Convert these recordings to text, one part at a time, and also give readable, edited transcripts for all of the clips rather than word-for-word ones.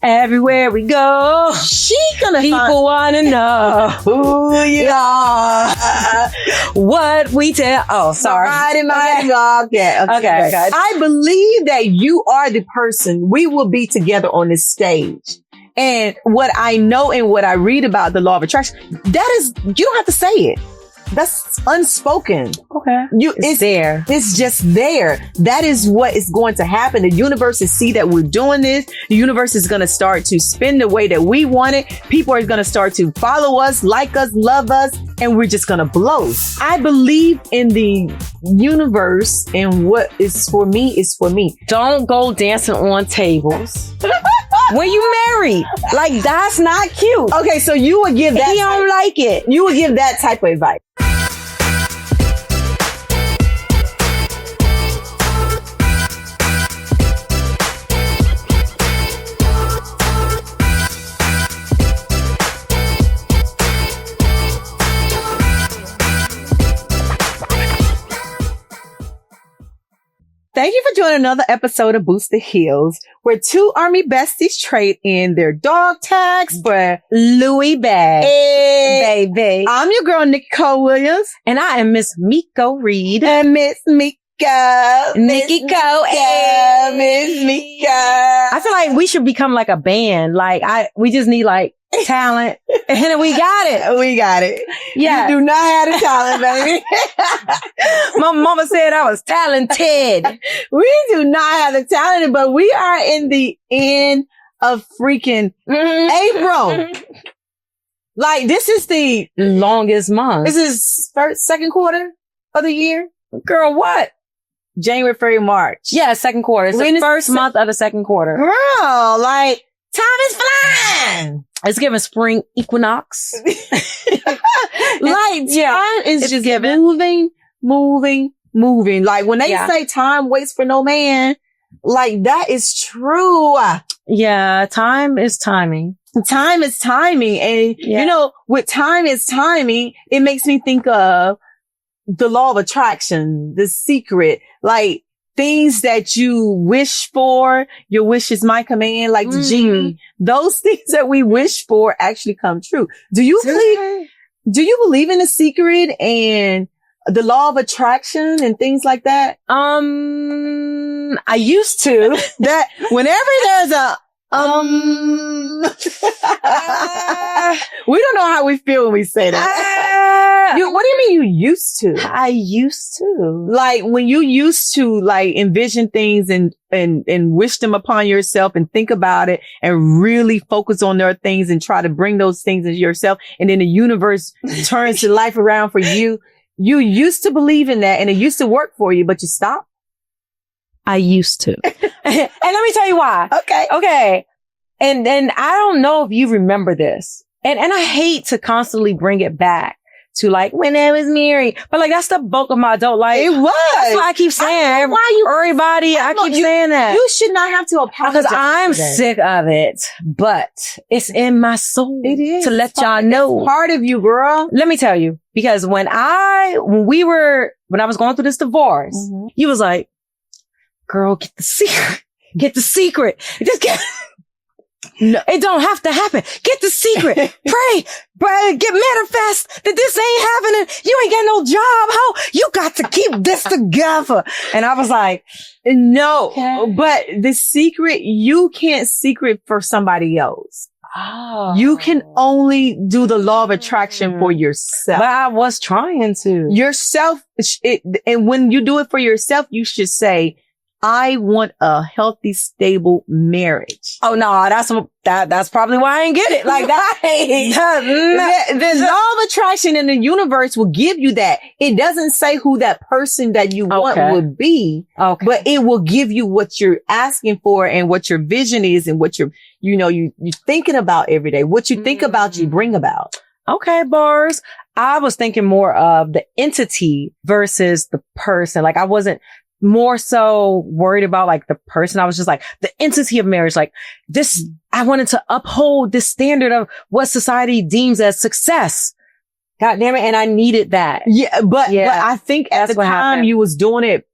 Everywhere we go, people want to know who you are. What we tell. Oh, sorry. Okay. I believe that you are the person. We will be together on this stage. And what I know and what I read about the law of attraction, that is, you don't have to say it. That's unspoken. Okay. It's there. It's just there. That is what is going to happen. The universe is see that we're doing this. The universe is going to start to spin the way that we want it. People are going to start to follow us, like us, love us, and we're just going to blow. I believe in the universe, and what is for me is for me. Don't go dancing on tables. When you married, like that's not cute. Okay, so you would give that. He don't like it. You would give that type of advice. Thank you for joining another episode of Boost the Heels, where two Army besties trade in their dog tags for Louis bag. Hey, baby. I'm your girl, Nikki Williams. And I am Miss Miko Reed. And Miss Miko. Nikki Co. Miss Miko. I feel like we should become like a band. Like we just need like talent. And we got it. We got it. Yeah. You do not have the talent, baby. My mama said I was talented. We do not have the talent, but we are in the end of freaking April. Like, this is the longest month. This is second quarter of the year. Girl, what? January, February, March. Yeah, second quarter. It's the first month of the second quarter. Girl, like, time is flying. It's giving spring equinox. Like, time is just moving. Like, when they say time waits for no man, like, that is true. Yeah, time is timing. Time is timing. And, you know, with time is timing, it makes me think of the law of attraction, The Secret, like, things that you wish for, your wish is my command, like the genie. Those things that we wish for actually come true. Do you believe in The Secret and the law of attraction and things like that? I used to. That whenever there's a we don't know how we feel when we say that. What do you mean you used to? I used to. Like, when you used to, like, envision things and wish them upon yourself and think about it and really focus on their things and try to bring those things into yourself, and then the universe turns the life around for you. You used to believe in that and it used to work for you, but you stopped? I used to. And let me tell you why. Okay. And I don't know if you remember this. And I hate to constantly bring it back to like when I was married, but like that's the bulk of my adult life. It was. That's why I keep saying I keep saying that. You should not have to apologize. Because I'm sick of it, but it's in my soul. It is. To let y'all know. It's part of you, girl. Let me tell you, because when I was going through this divorce, you was like, girl, get the secret. Get the secret. Just get. No, it don't have to happen. Get the secret. Pray, get manifest that this ain't happening. You ain't got no job. How you got to keep this together? And I was like, no, but the secret, you can't secret for somebody else. Oh. You can only do the law of attraction for yourself. But I was trying to. Yourself, and when you do it for yourself, you should say, I want a healthy, stable marriage. Oh no, that's probably why I ain't get it. Like that. The law of attraction in the universe will give you that. It doesn't say who that person that you want would be, but it will give you what you're asking for and what your vision is and what you're thinking about every day. What you think about, you bring about. Okay, bars. I was thinking more of the entity versus the person. Like I wasn't more so worried about like the person. I was just like the entity of marriage, like this, I wanted to uphold this standard of what society deems as success. God damn it. And I needed that. Yeah. But I think at the time happened. You was doing it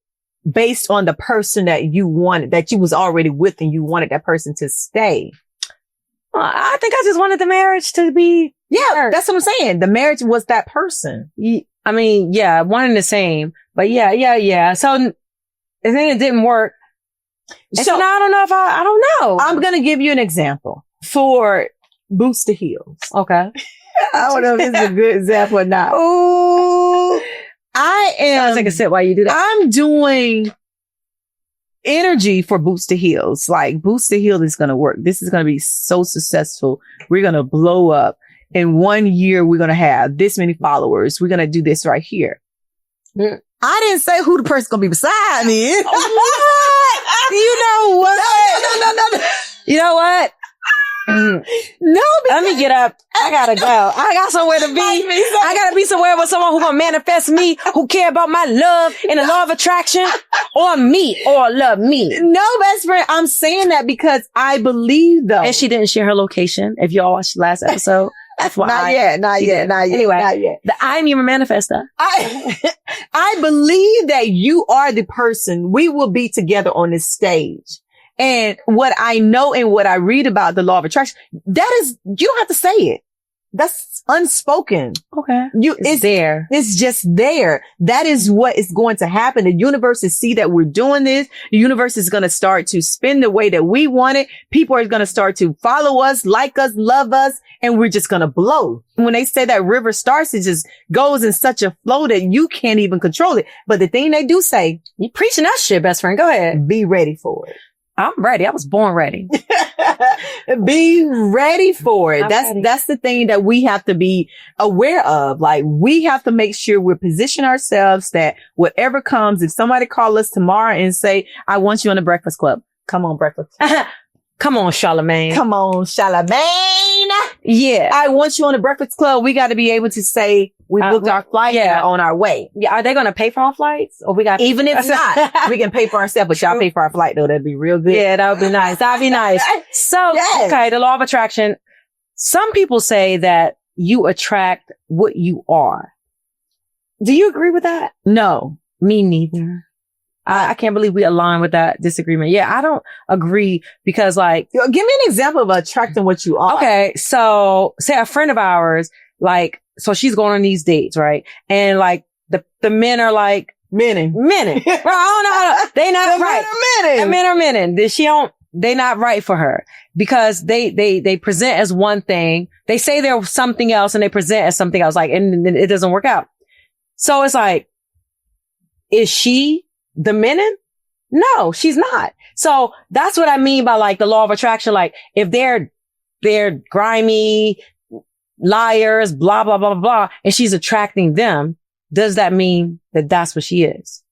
based on the person that you wanted, that you was already with and you wanted that person to stay. I think I just wanted the marriage to be. Yeah, that's what I'm saying. The marriage was that person. I mean, yeah, one and the same. But yeah. So, and then it didn't work. So now I don't know if I don't know. I'm going to give you an example for boots to heels. Okay. I don't know if this is a good example or not. Ooh. I'll take a sip while you do that. I'm doing energy for boots to heels. Like boots to heel is going to work. This is going to be so successful. We're going to blow up. In 1 year, we're going to have this many followers. We're going to do this right here. Mm. I didn't say who the person's going to be beside me. You know what? No. You know what? No, let me get up. I gotta go. I got somewhere to be. I gotta be somewhere with someone who gonna manifest me, who care about my love and the law of attraction, or me, or love me. No, best friend. I'm saying that because I believe though. And she didn't share her location. If y'all watched the last episode, that's why. Not yet. Anyway, not yet. I didn't even manifest that. I believe that you are the person. We will be together on this stage. And what I know and what I read about the law of attraction, that is, you don't have to say it. That's unspoken. Okay. It's there. It's just there. That is what is going to happen. The universe is see that we're doing this. The universe is going to start to spin the way that we want it. People are going to start to follow us, like us, love us, and we're just going to blow. When they say that river starts, it just goes in such a flow that you can't even control it. But the thing they do say, you preaching that shit, best friend. Go ahead. Be ready for it. I'm ready. I was born ready. Be ready for it. That's the thing that we have to be aware of. Like we have to make sure we're position ourselves that whatever comes, if somebody call us tomorrow and say, I want you on the Breakfast Club. Come on, Breakfast Club. Come on, Charlamagne. Come on, Charlamagne. Yeah. I want you on the Breakfast Club. We got to be able to say we booked our flight on our way. Yeah. Are they going to pay for our flights or we got, even if not, we can pay for ourselves, but y'all pay for our flight though. That'd be real good. Yeah, that would be nice. That'd be nice. So, okay. The law of attraction. Some people say that you attract what you are. Do you agree with that? No, me neither. I can't believe we align with that disagreement. Yeah, I don't agree because like, give me an example of attracting what you are. Okay. So say a friend of ours, like, so she's going on these dates, right? And like the men are like, men. Well, I don't know. They not right. The men are men. They not right for her because they present as one thing. They say they're something else and they present as something else. Like, and it doesn't work out. So it's like, is she the meaning? No, she's not. So that's what I mean by like the law of attraction. Like if they're grimy liars, blah, blah, blah, blah, and she's attracting them, does that mean that that's what she is?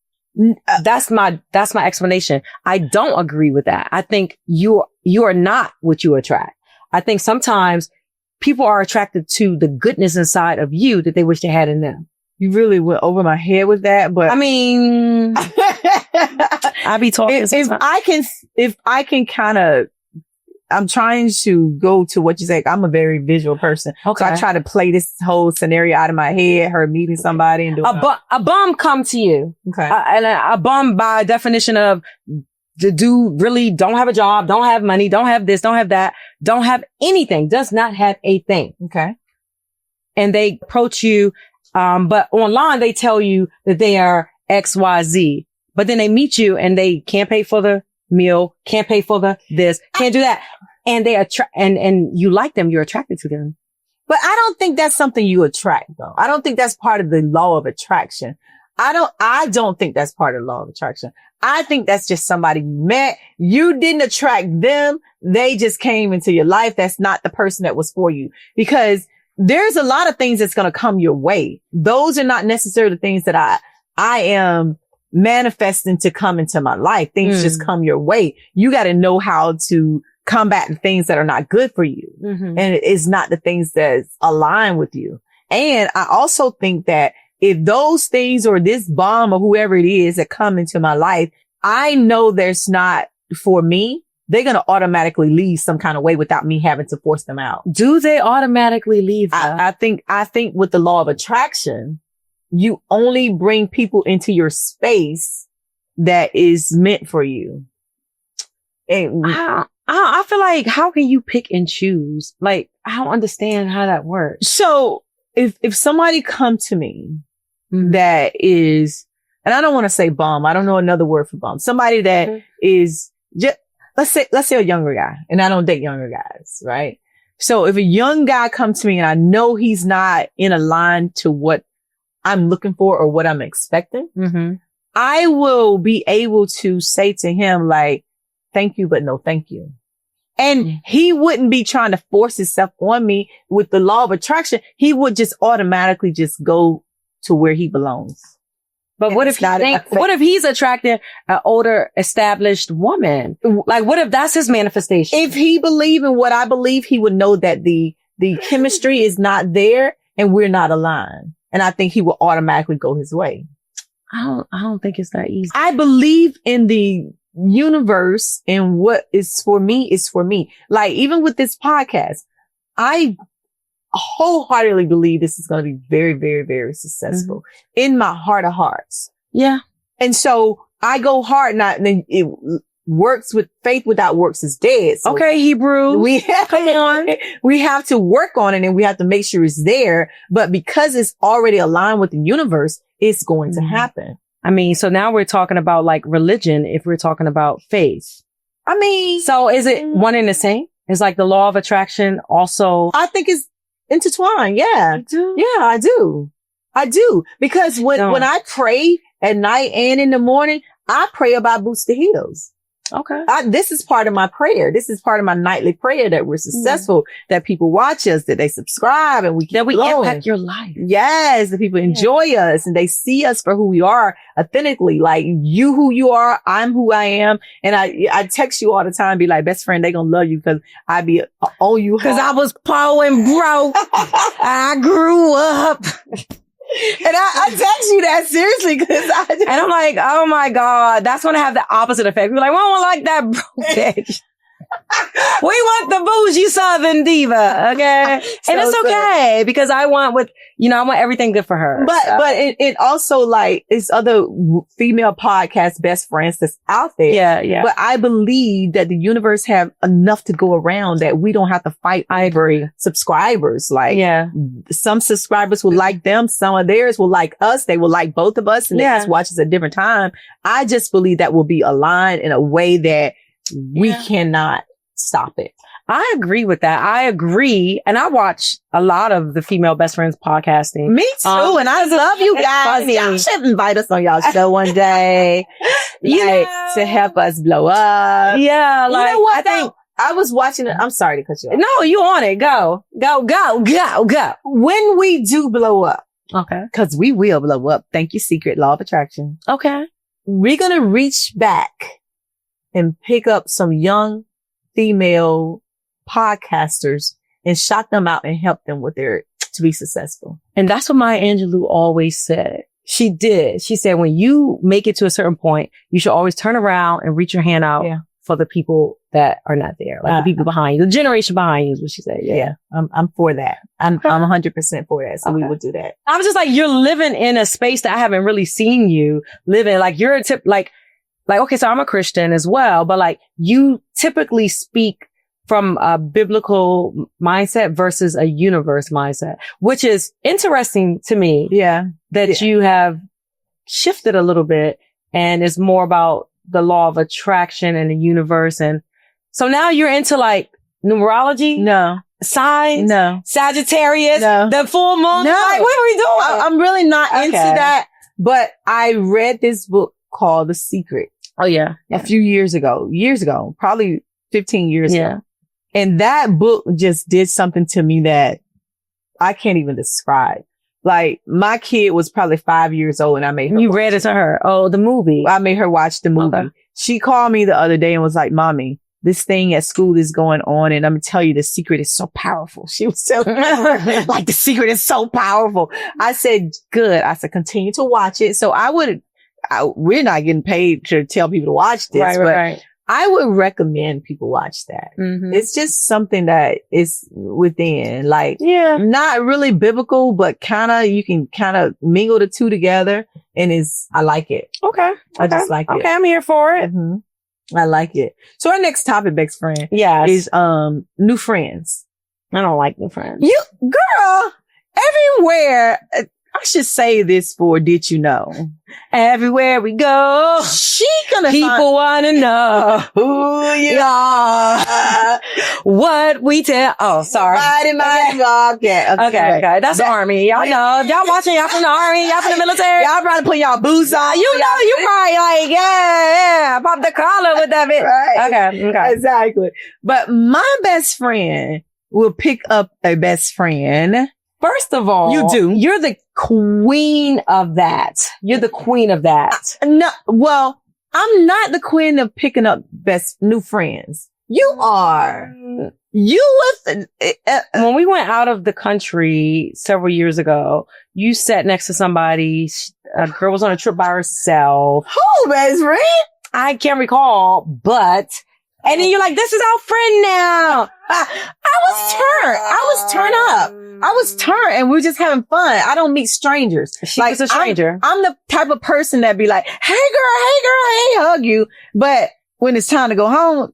That's my explanation. I don't agree with that. I think you are not what you attract. I think sometimes people are attracted to the goodness inside of you that they wish they had in them. You really went over my head with that, but I mean, I be talking. If I can kind of, I'm trying to go to what you say. I'm a very visual person. Okay. So I try to play this whole scenario out of my head, her meeting somebody and doing a bum come to you. Okay. And a bum by definition of the dude really don't have a job, don't have money, don't have this, don't have that, don't have anything, does not have a thing. Okay. And they approach you. But online they tell you that they are XYZ, but then they meet you and they can't pay for the meal, can't pay for this, can't do that. And they and you like them, you're attracted to them. But I don't think that's something you attract though. I don't think that's part of the law of attraction. I don't think that's part of the law of attraction. I think that's just somebody you met. You didn't attract them. They just came into your life. That's not the person that was for you because there's a lot of things that's going to come your way. Those are not necessarily the things that I am manifesting to come into my life. Things just come your way. You got to know how to combat the things that are not good for you. Mm-hmm. And it's not the things that align with you. And I also think that if those things or this bomb or whoever it is that come into my life, I know there's not for me. They're going to automatically leave some kind of way without me having to force them out. Do they automatically leave? I think with the law of attraction, you only bring people into your space that is meant for you. And I feel like, how can you pick and choose? Like, I don't understand how that works. So if somebody come to me that is, and I don't want to say bum, I don't know another word for bum. Somebody that is just, let's say a younger guy, and I don't date younger guys, right? So if a young guy comes to me and I know he's not in a line to what I'm looking for or what I'm expecting, I will be able to say to him, like, thank you, but no thank you. And he wouldn't be trying to force himself on me with the law of attraction. He would just automatically just go to where he belongs. But what if he's attracting an older, established woman? Like, what if that's his manifestation? If he believed in what I believe, he would know that the chemistry is not there and we're not aligned. And I think he will automatically go his way. I don't think it's that easy. I believe in the universe, and what is for me is for me. Like, even with this podcast, I wholeheartedly believe this is going to be very, very, very successful in my heart of hearts. Yeah. And so I go hard, and then it works with faith without works is dead. So okay, Hebrew. Come on. We have to work on it, and we have to make sure it's there. But because it's already aligned with the universe, it's going to happen. I mean, so now we're talking about like religion if we're talking about faith. I mean, so is it one and the same? Is like the law of attraction also? I think it's intertwined. Yeah. You do? Yeah, I do. I do. Because when I pray at night and in the morning, I pray about boots to heels. Okay. This is part of my prayer. This is part of my nightly prayer that we're successful, that people watch us, that they subscribe, and that we impact your life. Yes. That people enjoy us and they see us for who we are authentically. Like, you who you are, I'm who I am. And I text you all the time, be like, best friend, they gonna love you because I be on you. Cause I was poor and broke. I grew up. And I text you that seriously and I'm like, oh my God, that's going to have the opposite effect. We're like, we don't like that broke bitch. We want the bougie Southern diva. Okay. And it's okay because I want everything good for her. But it also, like, it's other female podcast best friends that's out there. Yeah. Yeah. But I believe that the universe have enough to go around that we don't have to fight over subscribers. Like, some subscribers will like them. Some of theirs will like us. They will like both of us, and they just watch us at a different time. I just believe that will be aligned in a way that we cannot stop it. I agree with that. I agree. And I watch a lot of the female best friends podcasting. Me too. And I love you guys. Y'all should invite us on y'all show one day. To help us blow up. Yeah. Like, you know what, I think I was watching it. I'm sorry to cut you off. No, you on it. Go. When we do blow up. Okay. Cause we will blow up. Thank you, Secret Law of Attraction. Okay. We're going to reach back and pick up some young female podcasters and shout them out and help them with to be successful. And that's what Maya Angelou always said. She did. She said, when you make it to a certain point, you should always turn around and reach your hand out for the people that are not there. Like the people behind you, the generation behind you is what she said. Yeah. I'm for that. I'm 100% for that. So we will do that. I was just like, you're living in a space that I haven't really seen you live in. Like, you're okay, so I'm a Christian as well, but like, you typically speak from a biblical mindset versus a universe mindset, which is interesting to me. Yeah. That you have shifted a little bit and it's more about the law of attraction and the universe. And so now you're into like numerology? No. Signs? No. Sagittarius? No. The full moon? No. Like, what are we doing? I'm really not into that, but I read this book called The Secret. Oh yeah. A few years ago, probably 15 years ago. And that book just did something to me that I can't even describe. Like, my kid was probably 5 years old and I made her. You read it to her? Oh, the movie. I made her watch the movie. Okay. She called me the other day and was like, Mommy, this thing at school is going on. And I'm going to tell you, the secret is so powerful. She was telling me, like, the secret is so powerful. I said, good. I said, continue to watch it. So we're not getting paid to tell people to watch this, but I would recommend people watch that. Mm-hmm. It's just something that is within, like, not really biblical, but you can kind of mingle the two together, and I like it. Okay. I just like it. Okay, I'm here for it. Mm-hmm. I like it. So our next topic, best friend, is new friends. I don't like new friends. You, girl, everywhere. I should say this for Did You Know? Everywhere we go, she gonna people want to know who you are, what we tell. Oh, sorry. Okay. That's the army. Y'all know. Y'all watching. Y'all from the army. Y'all from the military. Y'all probably put y'all boots on. You know, you probably like, yeah, pop the collar with that bit. Right. Okay. Exactly. But my best friend will pick up a best friend. First of all, you do. You're the queen of that. You're the queen of that. No, well, I'm not the queen of picking up best new friends. You are. When we went out of the country several years ago, you sat next to somebody. A girl was on a trip by herself. Who, best friend? I can't recall, but. And then you're like, this is our friend now. I was turned and we were just having fun. I don't meet strangers. She was a stranger. I'm the type of person that be like, hey girl, hug you. But when it's time to go home,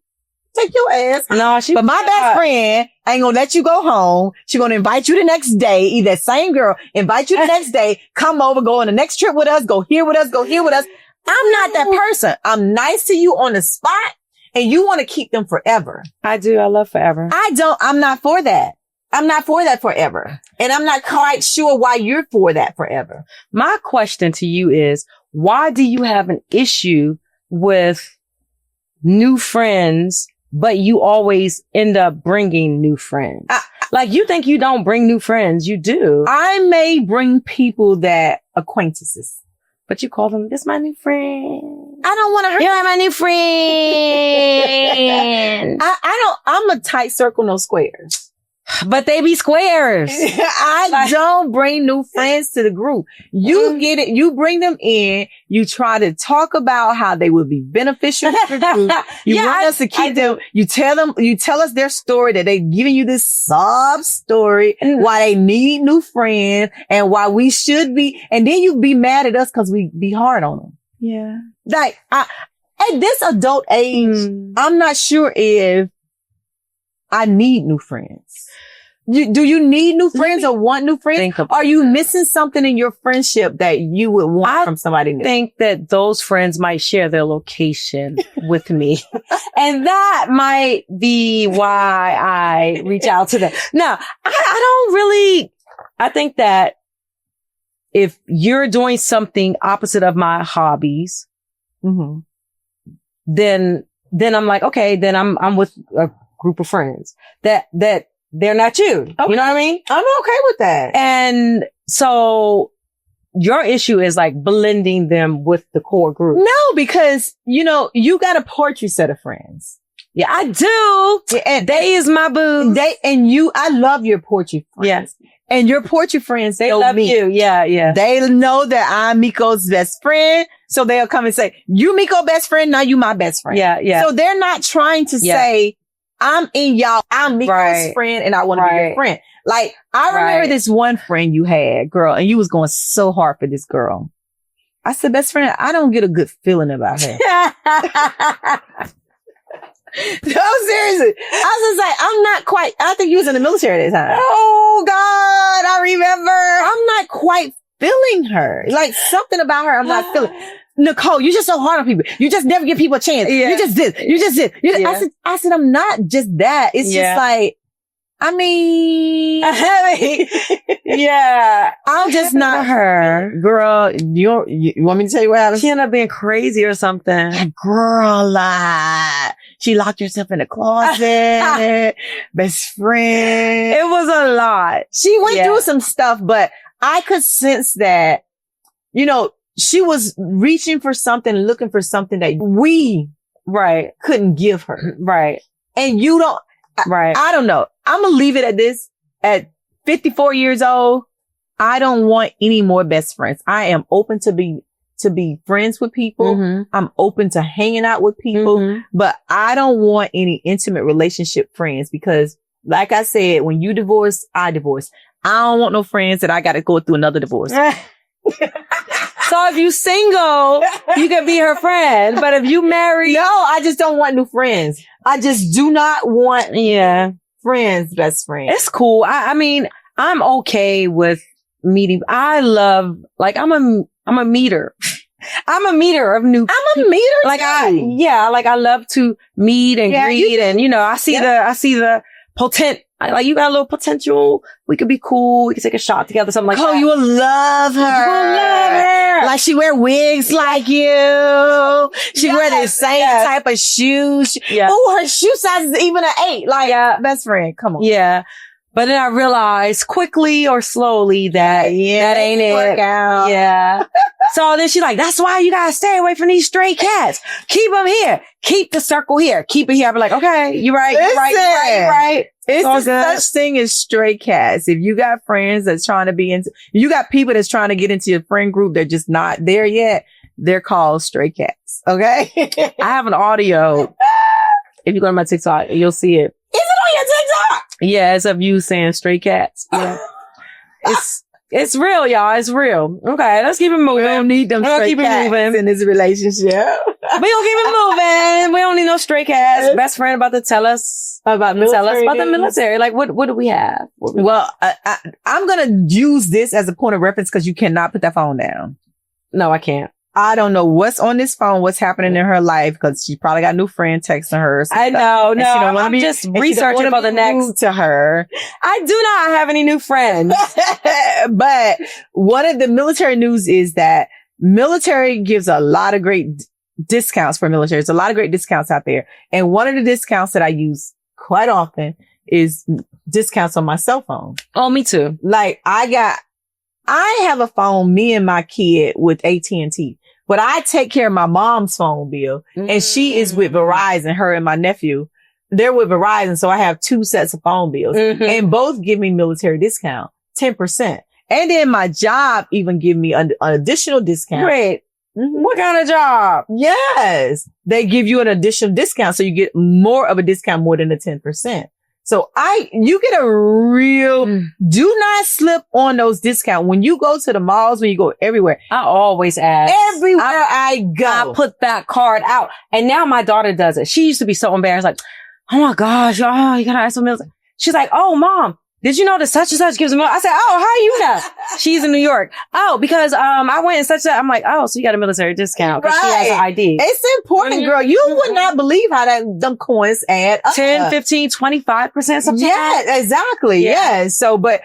take your ass. No, but my best friend ain't gonna let you go home. She gonna invite you the next day. Either that same girl, invite you the next day, come over, go on the next trip with us, go here with us. I'm not that person. I'm nice to you on the spot. And you want to keep them forever. I do. I love forever. I'm not for that. I'm not for that forever. And I'm not quite sure why you're for that forever. My question to you is, why do you have an issue with new friends, but you always end up bringing new friends? Like, you think you don't bring new friends. You do. I may bring people that acquaintances. But you call them, this my new friend. I don't want to hurt. You're my new friend. I'm a tight circle, no squares. But they be squares. I don't bring new friends to the group. You get it. You bring them in. You try to talk about how they would be beneficial to the group. You want us to keep them. You tell us their story, that they're giving you this sob story, why they need new friends and why we should be. And then you be mad at us because we be hard on them. Yeah. Like, at this adult age, I'm not sure if I need new friends. Do you need new friends or want new friends? Are you missing something in your friendship that you would want from somebody new? I think that those friends might share their location with me. And that might be why I reach out to them. No, I think that if you're doing something opposite of my hobbies, then I'm like, okay, then I'm with a group of friends that they're not you. Okay. You know what I mean? I'm okay with that. And so your issue is like blending them with the core group. No, because you got a portrait set of friends. Yeah, I do. Yeah, and they is my boo. I love your portrait friends. Yes. And your portrait friends, they love me. You. Yeah. They know that I'm Miko's best friend. So they'll come and say, you Miko best friend. Now you my best friend. Yeah. So they're not trying to say, I'm Miko's friend and I want to be your friend. Like, I remember this one friend you had, girl, and you was going so hard for this girl. I said, best friend, I don't get a good feeling about her. No, seriously. I was just like, I think you was in the military at that time. Oh God, I remember. I'm not quite feeling her. Like, something about her I'm not feeling. Nicole, you're just so hard on people. You just never give people a chance. Yeah. You just this. I said, I'm not just that. It's just like, I mean, yeah, I'm just not her. Girl, you want me to tell you what happened? She ended up being crazy or something. Girl, she locked herself in a closet. Best friend. It was a lot. She went through some stuff, but I could sense that, she was reaching for something, looking for something that we couldn't give her. Right. And you don't. Right. I don't know. I'm going to leave it at this. At 54 years old, I don't want any more best friends. I am open to be friends with people. Mm-hmm. I'm open to hanging out with people, but I don't want any intimate relationship friends because, like I said, when you divorce, I divorce. I don't want no friends that I got to go through another divorce. So if you single, you can be her friend. But if you married. No, I just don't want new friends. I just do not want friends, best friends. It's cool. I mean, I'm okay with meeting. I love, like, I'm a meter. I'm a meter of new. I'm a meter like too. I love to meet and greet, and I see the like you got a little potential. We could be cool. We could take a shot together, something like that. Oh, you will love her. You will love her. Like she wear wigs like you. She wear the same type of shoes. Oh, her shoe size is even an 8. Like, best friend, come on. Yeah. But then I realized quickly or slowly that that ain't it. Work out. Yeah. So then she's like, that's why you gotta stay away from these stray cats. Keep them here. Keep the circle here. Keep it here. I'm like, okay, you're right. You're right. It's no such thing as stray cats. If you got friends that's trying to be into, you got people that's trying to get into your friend group, they're just not there yet. They're called stray cats. Okay. I have an audio. If you go to my TikTok, you'll see it. Is it on your TikTok? Yeah, it's of you saying stray cats. Yeah. It's real, y'all. It's real. Okay, let's keep it moving. We don't need them stray cats in this relationship. We gonna keep it moving. We don't need no stray cats. Best friend about to tell us about the military. Like, what do we have? Well, I'm gonna use this as a point of reference because you cannot put that phone down. No, I can't. I don't know what's on this phone, what's happening in her life, because she probably got a new friend texting her. I know. No, I'm just researching for the next to her. I do not have any new friends. But one of the military news is that military gives a lot of great discounts for military. There's a lot of great discounts out there. And one of the discounts that I use quite often is discounts on my cell phone. Oh, me too. Like I have a phone, me and my kid, with AT&T. But I take care of my mom's phone bill, and she is with Verizon, her and my nephew. They're with Verizon, so I have 2 sets of phone bills. And both give me military discount, 10%. And then my job even give me an additional discount. Wait, what kind of job? Yes. They give you an additional discount, so you get more of a discount, more than the 10%. So you get a real, do not slip on those discounts. When you go to the malls, when you go everywhere. I always ask. Everywhere I go. I put that card out. And now my daughter does it. She used to be so embarrassed. Like, oh my gosh, you gotta ask some meals. She's like, oh, Mom, did you know that such and such gives them? I said, oh, how you know? She's in New York. Oh, because, I went and such that. I'm like, oh, so you got a military discount because she has an ID. It's important, girl. You would not believe how them coins add up. 10, 15, 25% sometimes. Yeah, exactly. Yeah. So, but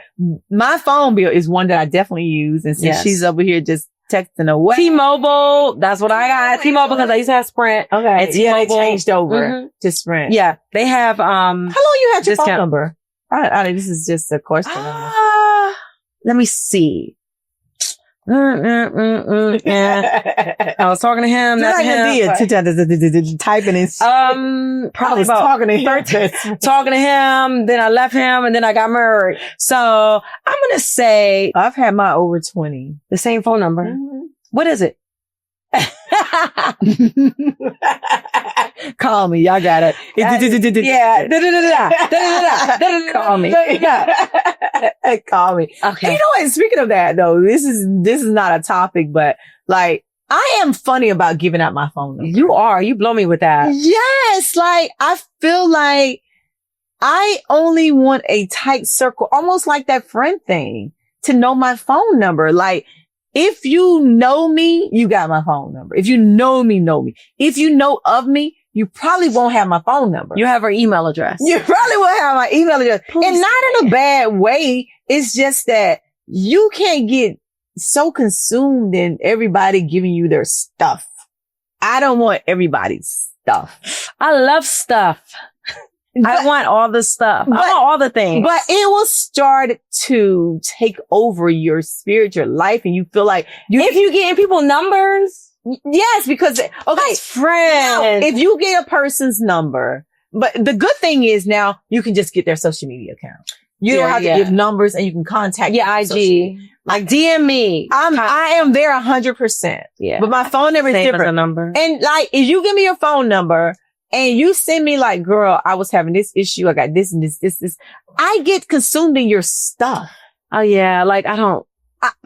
my phone bill is one that I definitely use. And since she's over here just texting away. T-Mobile. That's what I got. T-Mobile because I used to have Sprint. Okay. Yeah, they changed over to Sprint. Yeah. They have, how long you had your phone number? This is just a question. Let me see. I was talking to him. Typing in. Probably about talking to him. Then I left him, and then I got married. So I'm gonna say I've had my over 20. The same phone number. What is it? Call me. Y'all got it. Yeah. Call me. Call me. Okay. And you know what? Speaking of that though, this is not a topic, but like, I am funny about giving out my phone number. You are. You blow me with that. Yes. Like, I feel like I only want a tight circle, almost like that friend thing, to know my phone number. Like, if you know me, you got my phone number. If you know me, know me. If you know of me, you probably won't have my phone number. You have her email address. You probably won't have my email address. Please. And not in a bad way. It's just that you can't get so consumed in everybody giving you their stuff. I don't want everybody's stuff. I love stuff. I want all the stuff. I want all the things. But it will start to take over your spirit, your life, and you feel like if you getting people numbers. Yes, because friend. If you get a person's number, but the good thing is now you can just get their social media account. You don't have to give numbers, and you can contact IG. Like DM me. I am there 100%. Yeah. But my phone number is different. As a number. And like, if you give me your phone number and you send me like, girl, I was having this issue. I got this and this. I get consumed in your stuff. Oh yeah. Like I don't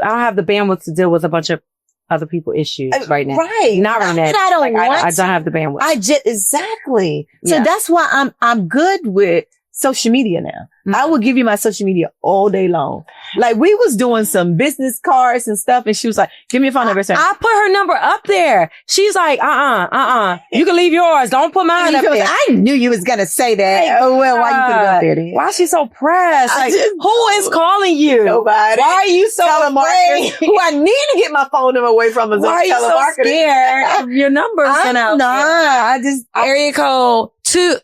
have the bandwidth to deal with a bunch of other people's issues right now. Right. Not right now. I don't want I don't have the bandwidth. Exactly. Yeah. So that's why I'm good with social media now. Mm-hmm. I will give you my social media all day long. Like we was doing some business cards and stuff, and she was like, "Give me your phone number." I put her number up there. She's like, you can leave yours. Don't put mine up there. I knew you was gonna say that. Like, oh well, why you put it up there then? Why is she so pressed? Like, who is calling you? Nobody. Why are you so afraid? Who I need to get my phone number away from is why are you so scared of your number? I'm not. I just area code 2.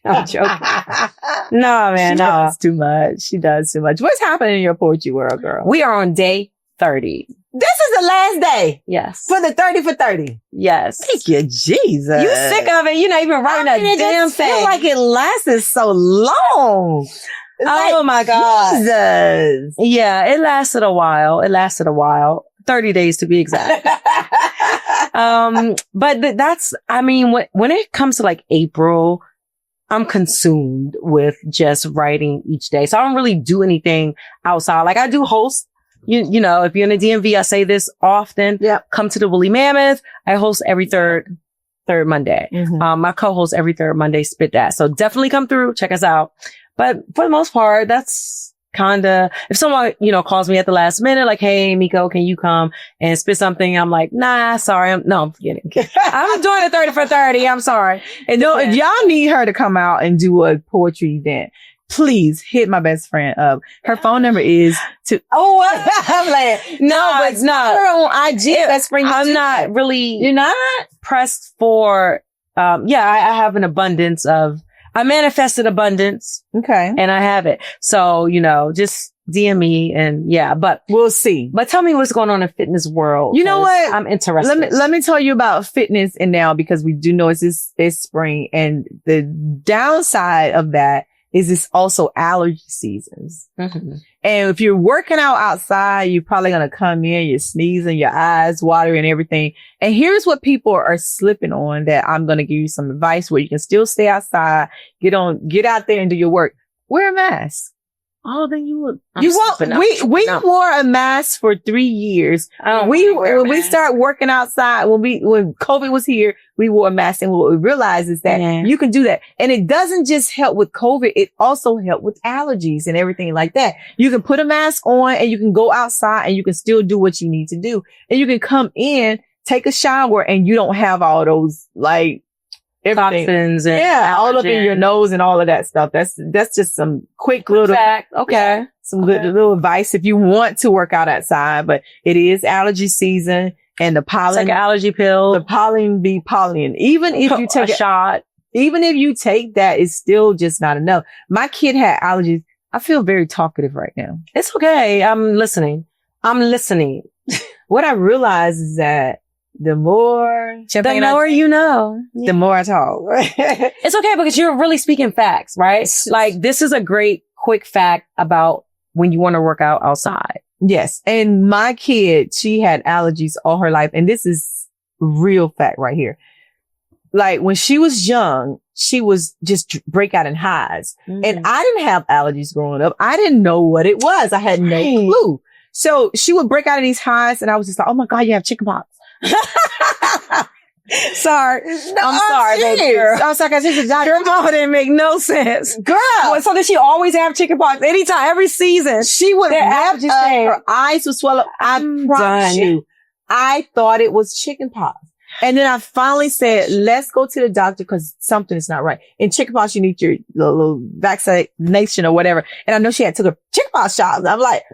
I'm joking. No, man, no. Does too much. She does too much. What's happening in your poetry world, girl? We are on day 30. This is the last day. Yes. For the 30 for 30. Yes. Thank you, Jesus. You sick of it? You're not even writing a damn thing. I feel like it lasted so long. Oh my God. Jesus. Yeah, it lasted a while. 30 days to be exact. But that's, I mean, when it comes to like April, I'm consumed with just writing each day. So I don't really do anything outside. Like I do host, you know, if you're in the DMV, I say this often. Yep. Come to the Woolly Mammoth. I host every third Monday. Mm-hmm. My co-host every third Monday, Spit That. So definitely come through, check us out. But for the most part, that's kinda, if someone, you know, calls me at the last minute, like, "Hey, Miko, can you come and spit something?" I'm like, "Nah, sorry. I'm kidding. I'm doing a 30 for 30. I'm sorry." And no, if y'all need her to come out and do a poetry event, please hit my best friend up. Her phone number is I'm like, no, but it's not. Her on IG, best friend. I'm not really. You're not pressed for, I have an abundance of, I manifested abundance. Okay. And I have it. So, you know, just DM me and but we'll see. But tell me what's going on in fitness world. You know what? I'm interested. Let me tell you about fitness and now, because we do know it's spring, and the downside of that is it's also allergy seasons. Mm-hmm. And if you're working out outside, you're probably going to come in, you're sneezing, your eyes watering and everything. And here's what people are slipping on that I'm going to give you some advice where you can still stay outside, get out there and do your work. Wear a mask. Oh, then you would. We wore a mask for 3 years. When we start working outside, when COVID was here, we wore a mask. And what we realized is that you can do that. And it doesn't just help with COVID. It also help with allergies and everything like that. You can put a mask on and you can go outside and you can still do what you need to do. And you can come in, take a shower, and you don't have all those like everything. Toxins and all up in your nose and all of that stuff. That's just some quick little fact. Okay. Some good little advice if you want to work out outside, but it is allergy season and the pollen. It's like an allergy pill. The pollen be pollen. Even if you take a shot, even if you take that, it's still just not enough. My kid had allergies. I feel very talkative right now. It's okay. I'm listening. What I realize is that the more you know, the more I talk. It's okay because you're really speaking facts, right? Like this is a great quick fact about when you want to work out outside. Yes. And my kid, she had allergies all her life. And this is real fact right here. Like when she was young, she was just break out in highs. Mm-hmm. And I didn't have allergies growing up. I didn't know what it was. I had no clue. So she would break out in these highs and I was just like, "Oh my God, you have chickenpox." Sorry. No, I'm sorry, baby girl. I was like, I think the doctor. Your mama didn't make no sense. Girl. So did she always have chickenpox? Anytime, every season. She would have her eyes would swell up. I promise you. I thought it was chickenpox. And then I finally said, let's go to the doctor because something is not right. In chickenpox, you need your little vaccination or whatever. And I know she had took a chickenpox shot. I'm like,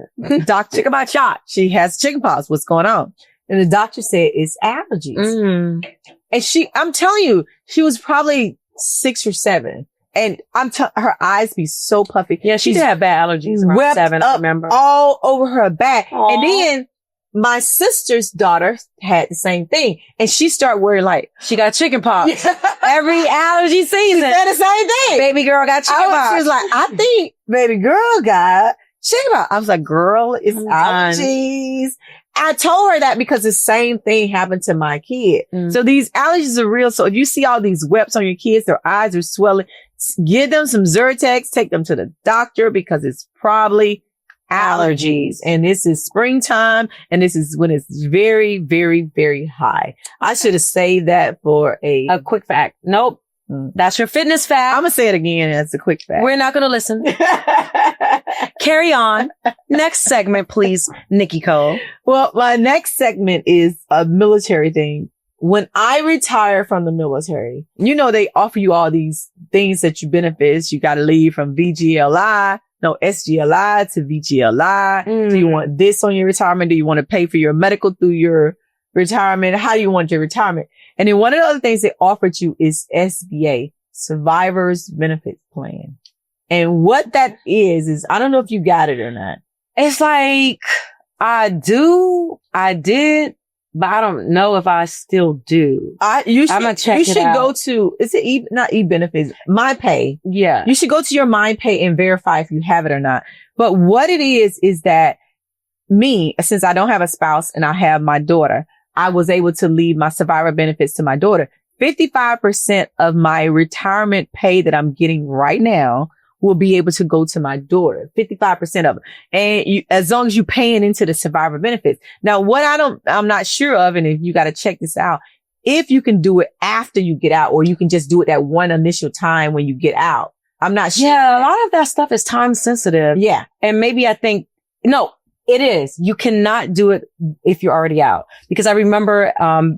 doctor, chickenpox shot. She has chickenpox. What's going on? And the doctor said it's allergies. Mm. And I'm telling you, she was probably 6 or 7. And her eyes be so puffy. Yeah, she did have bad allergies around 7, I remember. All over her back. Aww. And then my sister's daughter had the same thing. And she started wearing like, she got chickenpox. Every allergy season. She said the same thing. Baby girl got chickenpox. She was like, I think baby girl got chickenpox. I was like, girl, it's allergies. I told her that because the same thing happened to my kid. Mm. So these allergies are real. So if you see all these webs on your kids, their eyes are swelling, give them some Zyrtex, take them to the doctor because it's probably allergies. And this is springtime, and this is when it's very, very, very high. I should have saved that for a quick fact. Nope. That's your fitness fact. I'm going to say it again as a quick fact. We're not going to listen. Carry on. Next segment, please, Nikki Cole. Well, my next segment is a military thing. When I retire from the military, you know, they offer you all these things that you benefits. You got to leave from SGLI to VGLI. Do you want this on your retirement? Do you want to pay for your medical through your retirement? How do you want your retirement? And then one of the other things they offered you is SBA, Survivors Benefits Plan. And what that is I don't know if you got it or not. It's like, I did, but I don't know if I still do. I'm gonna check it out. You should go to, not eBenefits, MyPay. Yeah. You should go to your MyPay and verify if you have it or not. But what it is that since I don't have a spouse and I have my daughter, I was able to leave my survivor benefits to my daughter. 55% of my retirement pay that I'm getting right now will be able to go to my daughter. 55% of it. And as long as you're paying into the survivor benefits. Now, I'm not sure of, and if you got to check this out, if you can do it after you get out, or you can just do it that one initial time when you get out. I'm not sure. Yeah, a lot of that stuff is time sensitive. Yeah. And maybe no, it is. You cannot do it if you're already out. Because I remember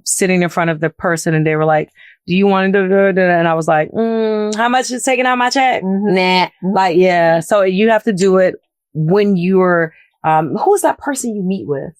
sitting in front of the person and they were like, do you want to do it? And I was like, how much is taking out my check? Nah. Like, yeah. So you have to do it when you're, who's that person you meet with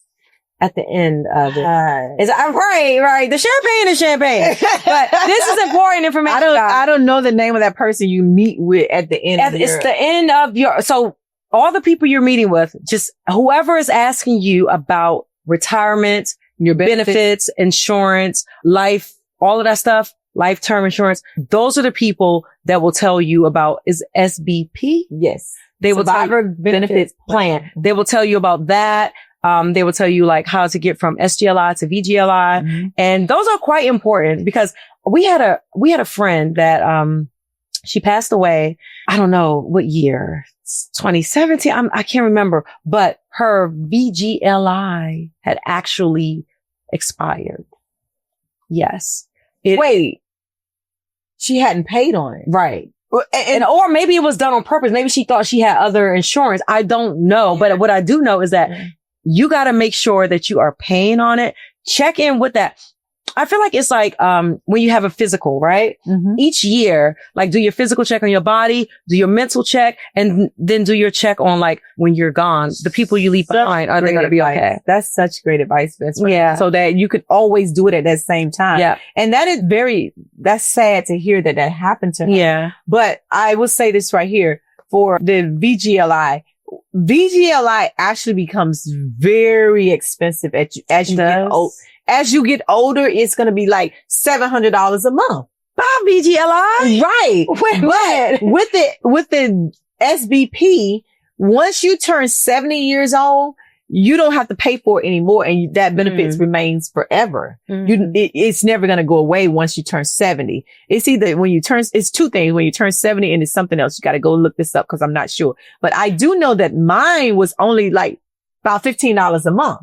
at the end of it? Right. The champagne is champagne. But this is important information. I don't know the name of that person you meet with at the end. It's the end of so all the people you're meeting with, just whoever is asking you about retirement, your benefits, insurance, life, all of that stuff, life term insurance, those are the people that will tell you about is SBP. Yes. They will Survivor Benefits Plan. They will tell you about that. They will tell you like how to get from SGLI to VGLI. Mm-hmm. And those are quite important because we had a friend that, she passed away. I don't know what year, 2017. I can't remember, but her VGLI had actually expired. Yes. Wait, she hadn't paid on it. Right. Or maybe it was done on purpose. Maybe she thought she had other insurance. I don't know. But what I do know is that you got to make sure that you are paying on it. Check in with that. I feel like it's like, when you have a physical, right? Mm-hmm. Each year, like do your physical check on your body, do your mental check, and then do your check on like when you're gone, the people you leave behind, are they going to be okay? That's such great advice. Yeah. So that you could always do it at that same time. Yeah. And that's sad to hear that happened to her. Yeah. But I will say this right here for the VGLI actually becomes very expensive as you get old. As you get older, it's going to be like $700 a month. VGLI? Right. But with the SBP, once you turn 70 years old, you don't have to pay for it anymore. And that benefits remains forever. It's never going to go away once you turn 70. It's either it's two things. When you turn 70 and it's something else. You got to go look this up because I'm not sure. But I do know that mine was only like about $15 a month.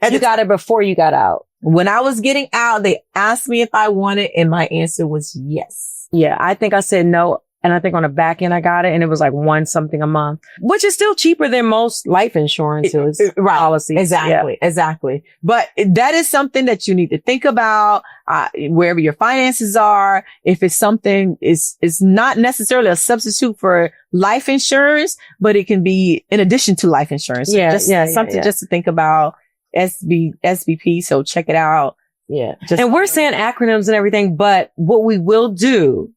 You got it before you got out. When I was getting out, they asked me if I wanted, and my answer was yes. Yeah, I think I said no. And I think on the back end, I got it, and it was like $1 something a month, which is still cheaper than most life insurances policies. Exactly. Yeah. Exactly. But that is something that you need to think about, wherever your finances are. If it's something, it's not necessarily a substitute for life insurance, but it can be in addition to life insurance. Something just to think about. SBP. So check it out. Yeah. And we're saying acronyms and everything, but what we will do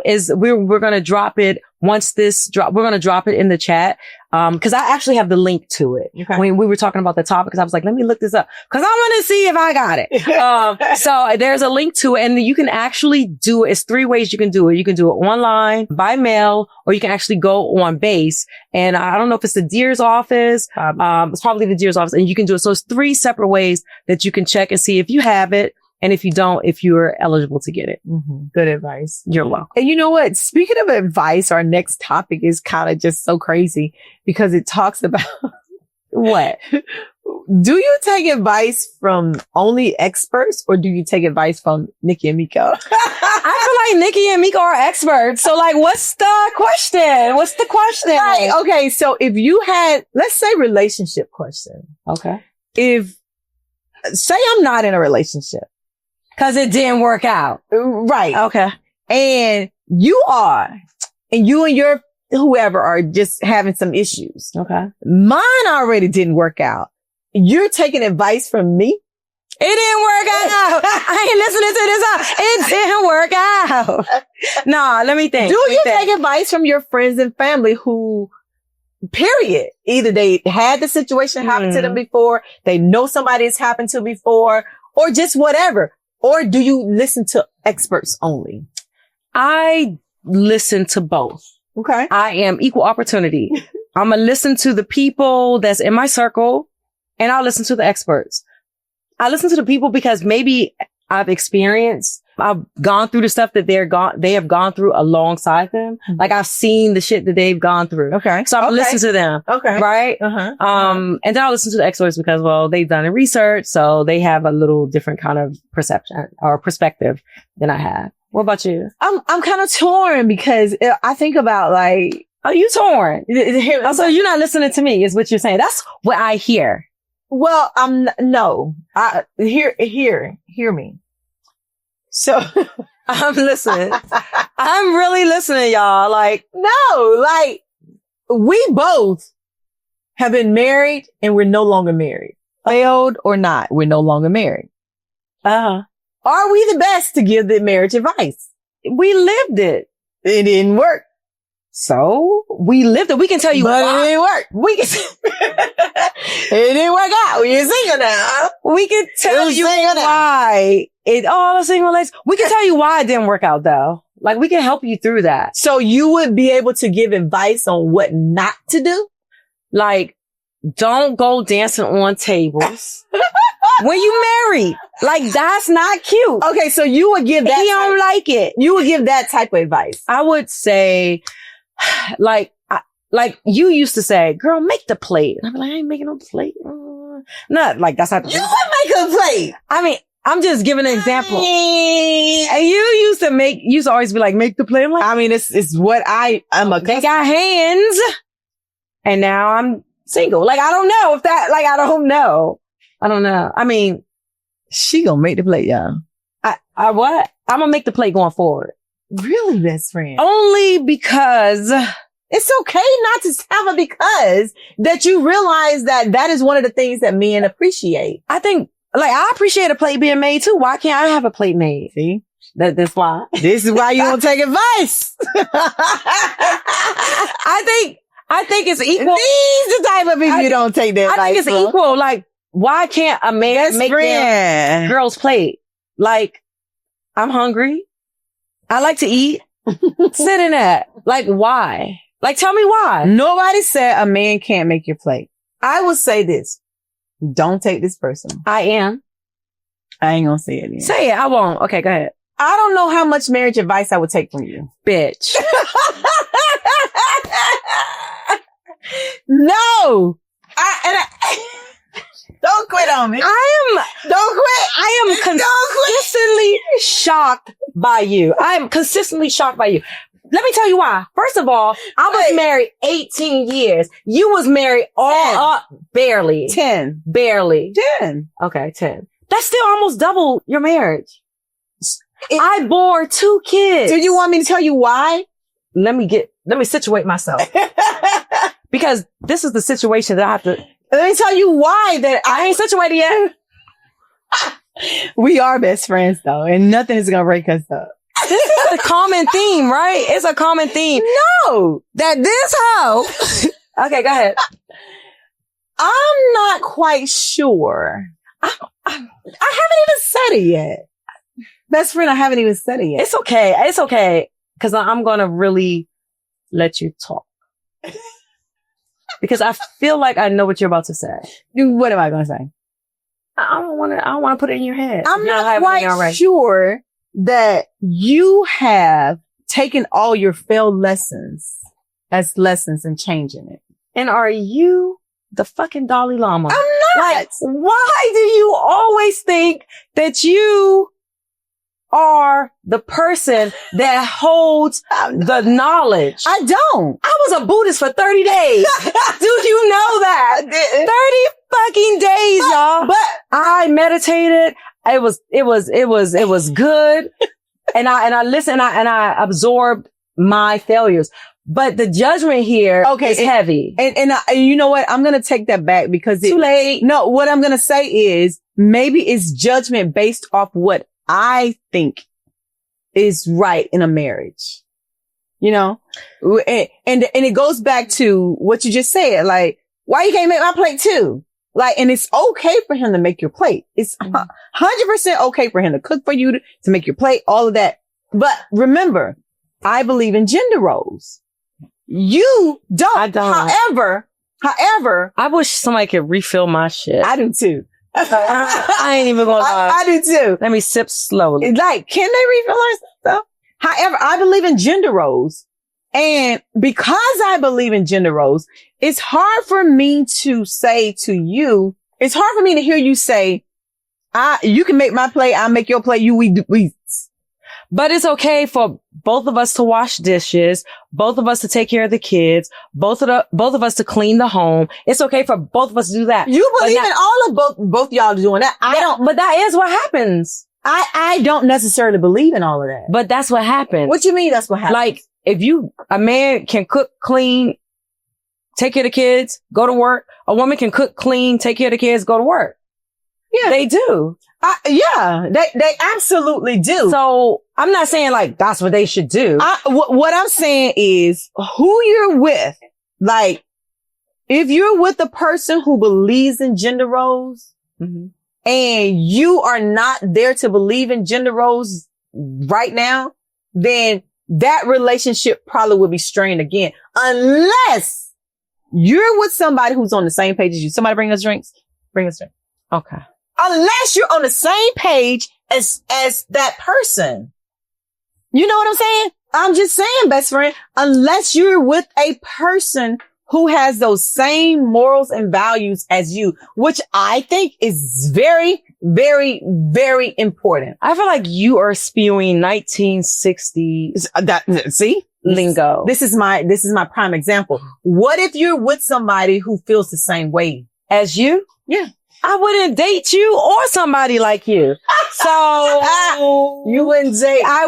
is we're going to drop it once this drop. We're going to drop it in the chat. Cause I actually have the link to it. Okay. When we were talking about the topic, cause I was like, let me look this up cause I want to see if I got it. So there's a link to it and you can actually do it. It's 3 ways you can do it. You can do it online, by mail, or you can actually go on base. And I don't know if it's the Deer's office. It's probably the Deer's office and you can do it. So it's 3 separate ways that you can check and see if you have it. And if you don't, if you're eligible to get it. Good advice. You're welcome. And you know what? Speaking of advice, our next topic is kind of just so crazy because it talks about what? Do you take advice from only experts or do you take advice from Nikki and Miko? I feel like Nikki and Miko are experts. So like, what's the question? What's the question? Right. Okay. So if you had, let's say relationship question. Okay. Say I'm not in a relationship. Cause it didn't work out. Right. Okay. And you are, and you and your whoever are just having some issues. Okay. Mine already didn't work out. You're taking advice from me? It didn't work out. I ain't listening to this. It didn't work out. Nah, let me think. Do you take advice from your friends and family who, period, either they had the situation happen to them before, they know somebody it's happened to before, or just whatever? Or do you listen to experts only? I listen to both. Okay. I am equal opportunity. I'm going to listen to the people that's in my circle and I'll listen to the experts. I listen to the people because maybe I've gone through the stuff that they have gone through alongside them. Like I've seen the shit that they've gone through. Okay. So I'll listen to them. Okay. Right? And then I'll listen to the experts because, well, they've done research. So they have a little different kind of perception or perspective than I have. What about you? I'm kind of torn because I think about like, are you torn? So you're not listening to me is what you're saying. That's what I hear. Well, no, hear me. So I'm listening. I'm really listening, y'all. Like, no, like we both have been married and we're no longer married. Failed or not, we're no longer married. Are we the best to give the marriage advice? We lived it. It didn't work. So we lived it. We can tell you but why. It didn't work. It didn't work out. You're single now. We can tell you why. Single ladies. We can tell you why it didn't work out though. Like we can help you through that. So you would be able to give advice on what not to do? Like, don't go dancing on tables when you married. Like that's not cute. Okay. So you would give that. He don't like it. You would give that type of advice. I would say, like you used to say, girl, make the plate. And I'd be like, I ain't making no plate. Not like that's not. You would make a plate. I mean, I'm just giving an example. And you used to always be like, make the plate. I'm like, I mean, it's what I'm they got hands. And now I'm single. Like, I don't know if that, like, I don't know. I mean, she gonna make the plate, y'all. I what? I'm gonna make the plate going forward. Really, best friend? Only because it's okay not to have a because that you realize that is one of the things that men appreciate. I think, like, I appreciate a plate being made too. Why can't I have a plate made? See? That's why. This is why you don't take advice. I think it's equal. These the type of people you don't take that advice. I think it's equal. Like, why can't a man make their girl's plate? Like, I'm hungry. I like to eat. Sit in that. Like, why? Like, tell me why. Nobody said a man can't make your plate. I will say this. Don't take this person. I am. I ain't gonna say it again. Say it. I won't. Okay, go ahead. I don't know how much marriage advice I would take from you. Bitch. No. Don't quit on me. Don't quit. I am consistently shocked by you. I am consistently shocked by you. Let me tell you why. First of all, I was married 18 years. You was married barely. 10. Barely. 10. Okay, 10. That's still almost double your marriage. I bore 2 kids. Do you want me to tell you why? Let me situate myself. Because this is the situation that I have to. Let me tell you why that I ain't situated yet. We are best friends though, and nothing is going to break us up. This is a common theme, right? It's a common theme. No, that this hoe. Okay, go ahead. I'm not quite sure. I haven't even said it yet. Best friend, I haven't even said it yet. It's okay. It's okay. Cause I'm going to really let you talk. Because I feel like I know what you're about to say. What am I going to say? I don't want to put it in your head. I'm not quite sure that you have taken all your failed lessons as lessons and changing it. And are you the fucking Dalai Lama? I'm not. Like, why do you always think that you are the person that holds the knowledge? I don't. I was a Buddhist for 30 days. Do you know that? 30 fucking days, y'all. But I meditated. It was good. And I listened and I absorbed my failures. But the judgment here is heavy. And you know what? I'm going to take that back because too late. No, what I'm going to say is maybe it's judgment based off what I think is right in a marriage. You know? And it goes back to what you just said. Like, why you can't make my plate too? Like, and it's okay for him to make your plate. It's 100% okay for him to cook for you, to make your plate, all of that. But remember, I believe in gender roles. You don't. I don't. However, I wish somebody could refill my shit. I do too. I ain't even gonna lie. I do too. Let me sip slowly. Like, can they refill our stuff? However, I believe in gender roles. And because I believe in gender roles, it's hard for me to say to you, it's hard for me to hear you say, you can make my plate, I'll make your plate, we. But it's okay for both of us to wash dishes, both of us to take care of the kids, both of us to clean the home. It's okay for both of us to do that. You believe in all of both y'all doing that. I don't. But that is what happens. I don't necessarily believe in all of that. But that's what happens. What you mean that's what happens? Like, if a man can cook, clean, take care of the kids, go to work. A woman can cook, clean, take care of the kids, go to work. Yeah. They do. Yeah, they absolutely do. So I'm not saying like that's what they should do. What I'm saying is who you're with. Like, if you're with a person who believes in gender roles and you are not there to believe in gender roles right now, then that relationship probably will be strained again. Unless you're with somebody who's on the same page as you. Somebody bring us drinks. Bring us drinks. Okay. Unless you're on the same page as that person. You know what I'm saying? I'm just saying, best friend, unless you're with a person who has those same morals and values as you, which I think is very, very, very important. I feel like you are spewing 1960s lingo. This is my prime example. What if you're with somebody who feels the same way as you? Yeah. I wouldn't date you or somebody like you. So you wouldn't date. I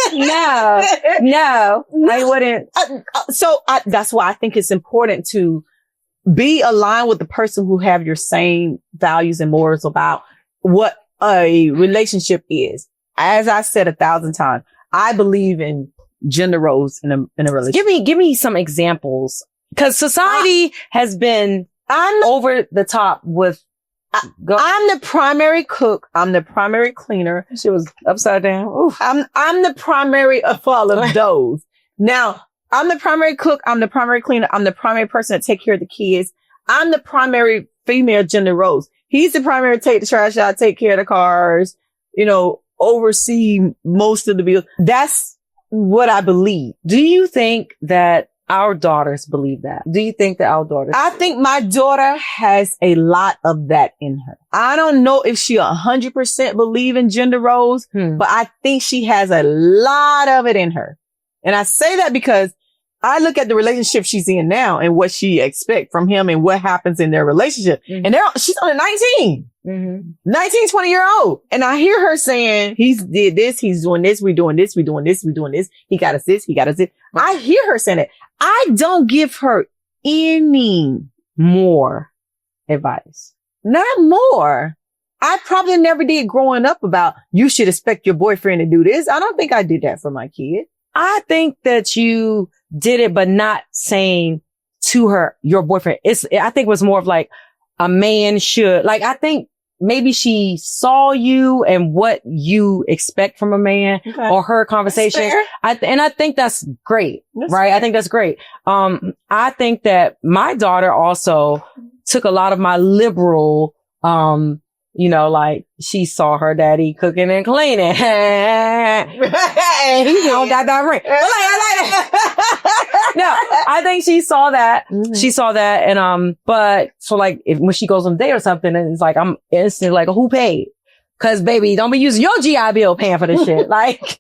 wouldn't. No, I wouldn't. So that's why I think it's important to be aligned with the person who have your same values and morals about what a relationship is. As I said 1,000 times, I believe in gender roles in a relationship. Give me some examples, because society has been over the top with. I'm the primary cook. I'm the primary cleaner. She was upside down. Oof. I'm the primary of all of those. Now, I'm the primary cook. I'm the primary cleaner. I'm the primary person to take care of the kids. I'm the primary female gender roles. He's the primary to take the trash out, take care of the cars, oversee most of the bills. That's what I believe. Do you think that our daughters believe that? Do you think that our daughters? I think my daughter has a lot of that in her. I don't know if she 100% believe in gender roles, but I think she has a lot of it in her. And I say that because I look at the relationship she's in now and what she expects from him and what happens in their relationship. And she's only 19, 19, 20-year-old. And I hear her saying, he's did this, he's doing this, we're doing this, we're doing this, we're doing this. He got us this, he got us this. I hear her saying it. I don't give her any more advice. Not more. I probably never did growing up about you should expect your boyfriend to do this. I don't think I did that for my kid. I think that you did it, but not saying to her, your boyfriend. I think it was more of like a man should. Like, I think maybe she saw you and what you expect from a man or her conversations. I think that's great, right? I think that's great. I think that my daughter also took a lot of my liberal, you know, like she saw her daddy cooking and cleaning. He don't got that ring. But no, I think she saw that. Mm-hmm. She saw that. And, but so like when she goes on a date or something, and it's like, I'm instantly like, who paid? Cause baby, don't be using your GI Bill paying for this shit. Like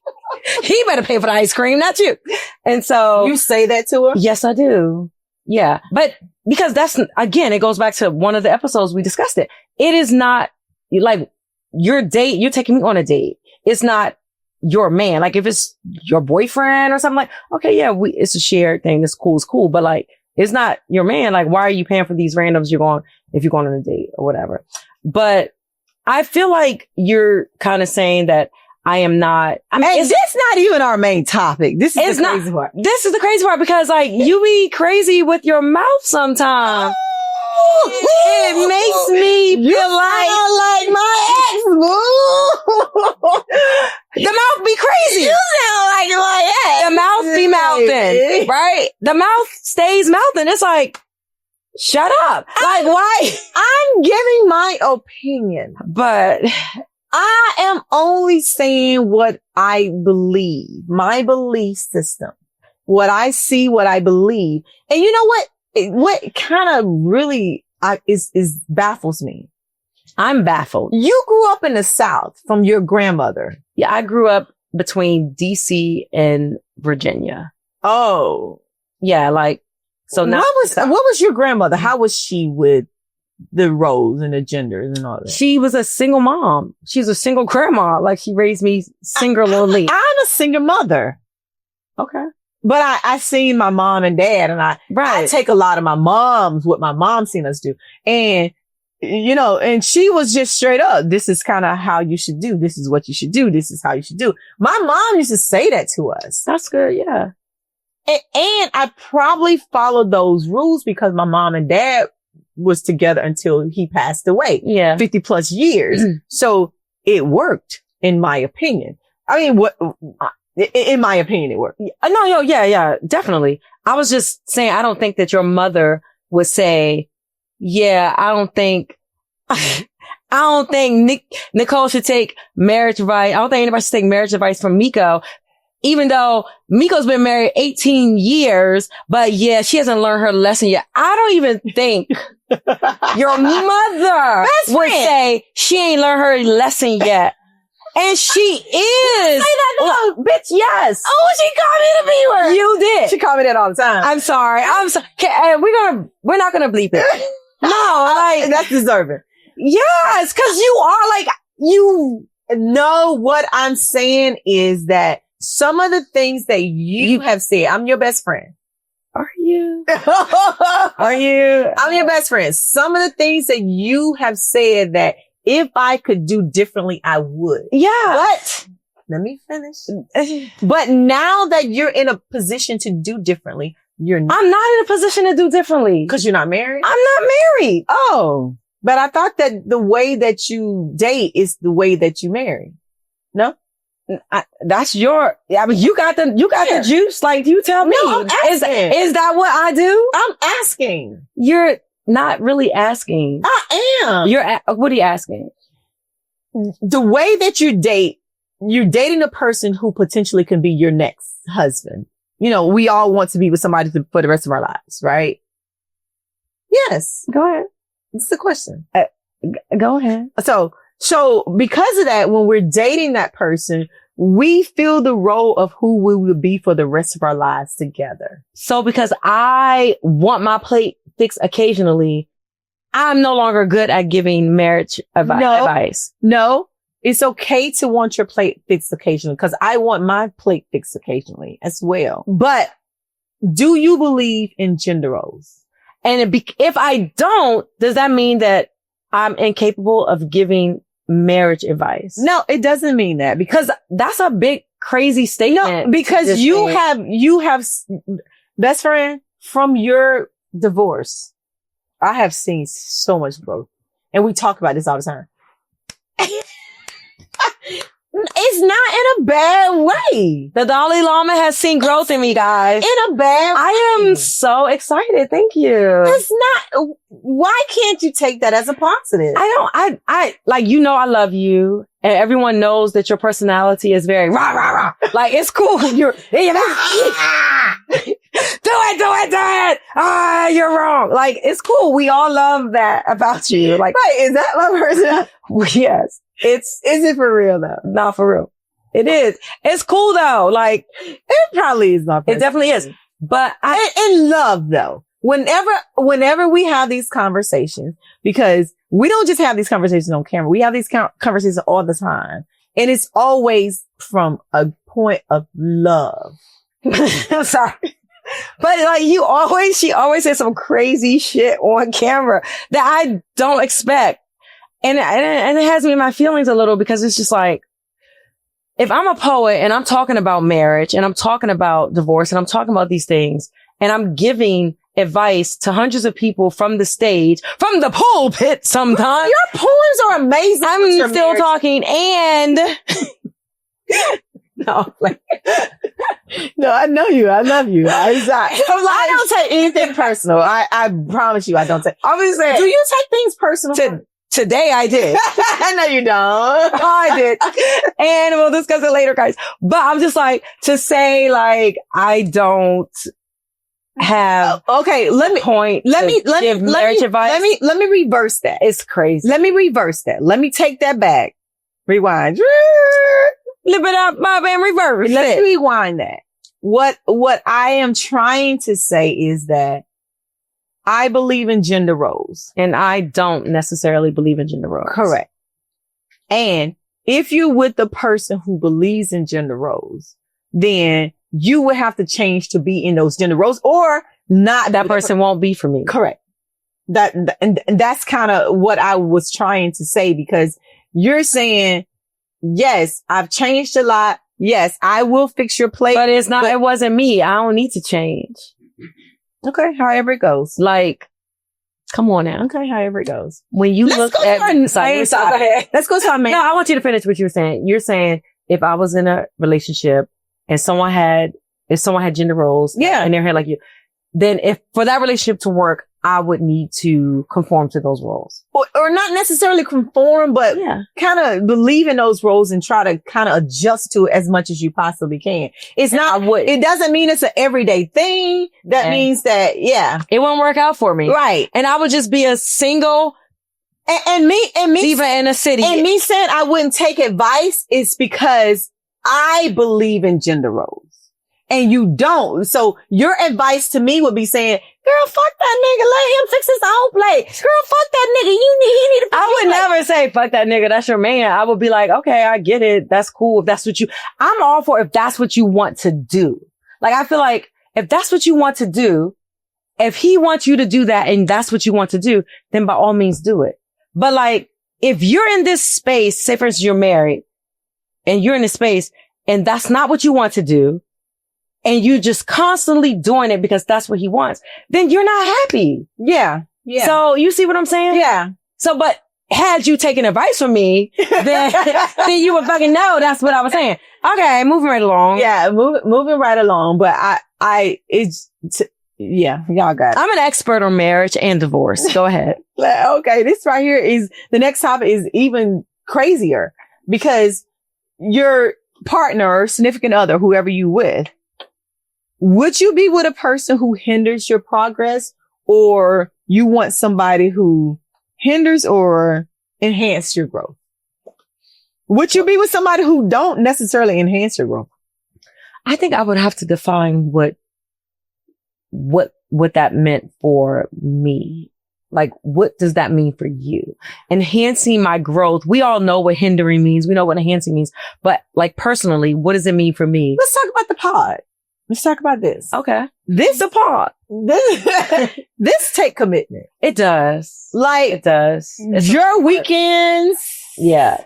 he better pay for the ice cream, not you. And so. You say that to her? Yes, I do. Yeah. But because that's, again, it goes back to one of the episodes we discussed it. It is not like your date, you're taking me on a date. It's not your man. Like if it's your boyfriend or something like, okay, yeah, it's a shared thing. It's cool. But like, it's not your man. Like, why are you paying for these randoms if you're going on a date or whatever? But I feel like you're kind of saying that I am not. I mean, and this not even our main topic. This is the crazy part. This is the crazy part because like you be crazy with your mouth sometimes. It makes me feel like my ex, boo. The mouth be crazy. You sound like my ex. The mouth be mouthing, right? The mouth stays mouthing. It's like, shut up. Like, why? I'm giving my opinion, but I am only saying what I believe, my belief system, what I see, what I believe. And you know what? What kind of really is baffles me. I'm baffled. You grew up in the South from your grandmother. Yeah, I grew up between DC and Virginia. Oh. Yeah, like, so now. What was your grandmother? How was she with the roles and the genders and all that? She was a single mom. She's a single grandma. Like she raised me singularly. I'm a single mother. Okay. But I seen my mom and dad and I take a lot of what my mom seen us do. And, you know, and she was just straight up. This is kind of how you should do. This is what you should do. This is how you should do. My mom used to say that to us. That's good. Yeah. And I probably followed those rules because my mom and dad was together until he passed away. Yeah. 50 plus years. So it worked in my opinion. I mean, in my opinion, it worked. No, yeah, definitely. I was just saying, I don't think that your mother would say, yeah, I don't think Nicole should take marriage advice. I don't think anybody should take marriage advice from Miko, even though Miko's been married 18 years, but yeah, she hasn't learned her lesson yet. I don't even think your mother would say she ain't learned her lesson yet. And she is. Say that no, bitch, yes. Oh, she called me the B word. You did. She called me that all the time. I'm sorry. We're not gonna bleep it. No, like. That's deserving. Yes, cause you are like, you know what I'm saying is that some of the things that you have said, I'm your best friend. Are you? Are you? I'm your best friend. Some of the things that you have said that if I could do differently, I would. Yeah. But let me finish. But now that you're in a position to do differently, you're not. I'm not in a position to do differently. Because you're not married? I'm not married. Oh. But I thought that the way that you date is the way that you marry. No? That's your, I mean, you got the juice. Like, you tell me. No, I'm asking. Is that what I do? I'm asking. You're not really asking. I am. What are you asking? The way that you date, you're dating a person who potentially can be your next husband. You know, we all want to be with somebody for the rest of our lives, right? Yes. Go ahead. It's the question. Go ahead. So because of that, when we're dating that person, we feel the role of who we will be for the rest of our lives together. So because I want my plate fixed occasionally, I'm no longer good at giving marriage advice. No, it's okay to want your plate fixed occasionally because I want my plate fixed occasionally as well. But do you believe in gender roles? And if I don't, does that mean that I'm incapable of giving marriage advice? No, it doesn't mean that because that's a big crazy statement. No, because you have best friend from your divorce. I have seen so much growth and we talk about this all the time. It's not in a bad way. The Dalai Lama has seen growth in me, guys. In a bad way. I am so excited. Thank you. It's not, why can't you take that as a positive? I like, you know, I love you. And everyone knows that your personality is very rah, rah, rah. Like, it's cool. You're do it. Ah, you're wrong. Like, it's cool. We all love that about you. Like, right. Is that my personality? Yes. Is it for real though? Not for real. It is. It's cool though. Like, it probably is not. It definitely is. But in love though, whenever we have these conversations, because we don't just have these conversations on camera, we have these conversations all the time, and it's always from a point of love. I'm sorry. But like she always says some crazy shit on camera that I don't expect. And it has me in my feelings a little, because it's just like, if I'm a poet and I'm talking about marriage and I'm talking about divorce and I'm talking about these things and I'm giving advice to hundreds of people from the stage, from the pulpit sometimes. Your poems are amazing. I'm still talking and no, I know you. I love you. I don't take anything personal. I promise you I don't take. I was saying, do you take things personal? Today I did. I know you don't. I did. And we'll discuss it later, guys. But I'm just like, to say like, I don't have let me reverse that. It's crazy. Let me reverse that. Let me take that back. Rewind. Flip it up, Bob, and reverse. Let's rewind that. What I am trying to say is that I believe in gender roles. And I don't necessarily believe in gender roles. Correct. And if you're with the person who believes in gender roles, then you would have to change to be in those gender roles, or not. That person won't be for me. Correct. And that's kind of what I was trying to say, because you're saying, yes, I've changed a lot. Yes, I will fix your plate. But it wasn't me. I don't need to change. Okay. However it goes. Like, come on now. Okay. However it goes. When you look at, let's go to our main. No, I want you to finish what you were saying. You're saying if I was in a relationship and someone had gender roles, and they're here like you, then if for that relationship to work, I would need to conform to those roles. Or not necessarily conform, but kind of believe in those roles and try to kind of adjust to it as much as you possibly can. It doesn't mean it's an everyday thing. That means that, it won't work out for me. Right. And I would just be a single and me diva in a city. And me saying I wouldn't take advice is because I believe in gender roles. And you don't. So your advice to me would be saying, girl, fuck that nigga. Let him fix his own plate. Girl, fuck that nigga. He need to fix I would never say, fuck that nigga. That's your man. I would be like, okay, I get it. That's cool. If that's what I'm all for if that's what you want to do. Like, I feel like if that's what you want to do, if he wants you to do that and that's what you want to do, then by all means do it. But like, if you're in this space, say for instance, you're married and you're in this space and that's not what you want to do, and you just constantly doing it because that's what he wants, then you're not happy. Yeah. Yeah. So you see what I'm saying? Yeah. So, but had you taken advice from me, then you would fucking know that's what I was saying. Okay, moving right along. Yeah, moving right along. But y'all got it. I'm an expert on marriage and divorce. Go ahead. Okay, this right here is, the next topic is even crazier, because your partner or significant other, whoever you with, would you be with a person who hinders your progress, or you want somebody who hinders or enhance your growth? Would you be with somebody who don't necessarily enhance your growth? I think I would have to define what that meant for me. Like, what does that mean for you? Enhancing my growth. We all know what hindering means. We know what enhancing means. But like, personally, what does it mean for me? Let's talk about the pod. Let's talk about this. Okay. This a pod. This take commitment. It does. Like, it does. Your weekends. Yeah.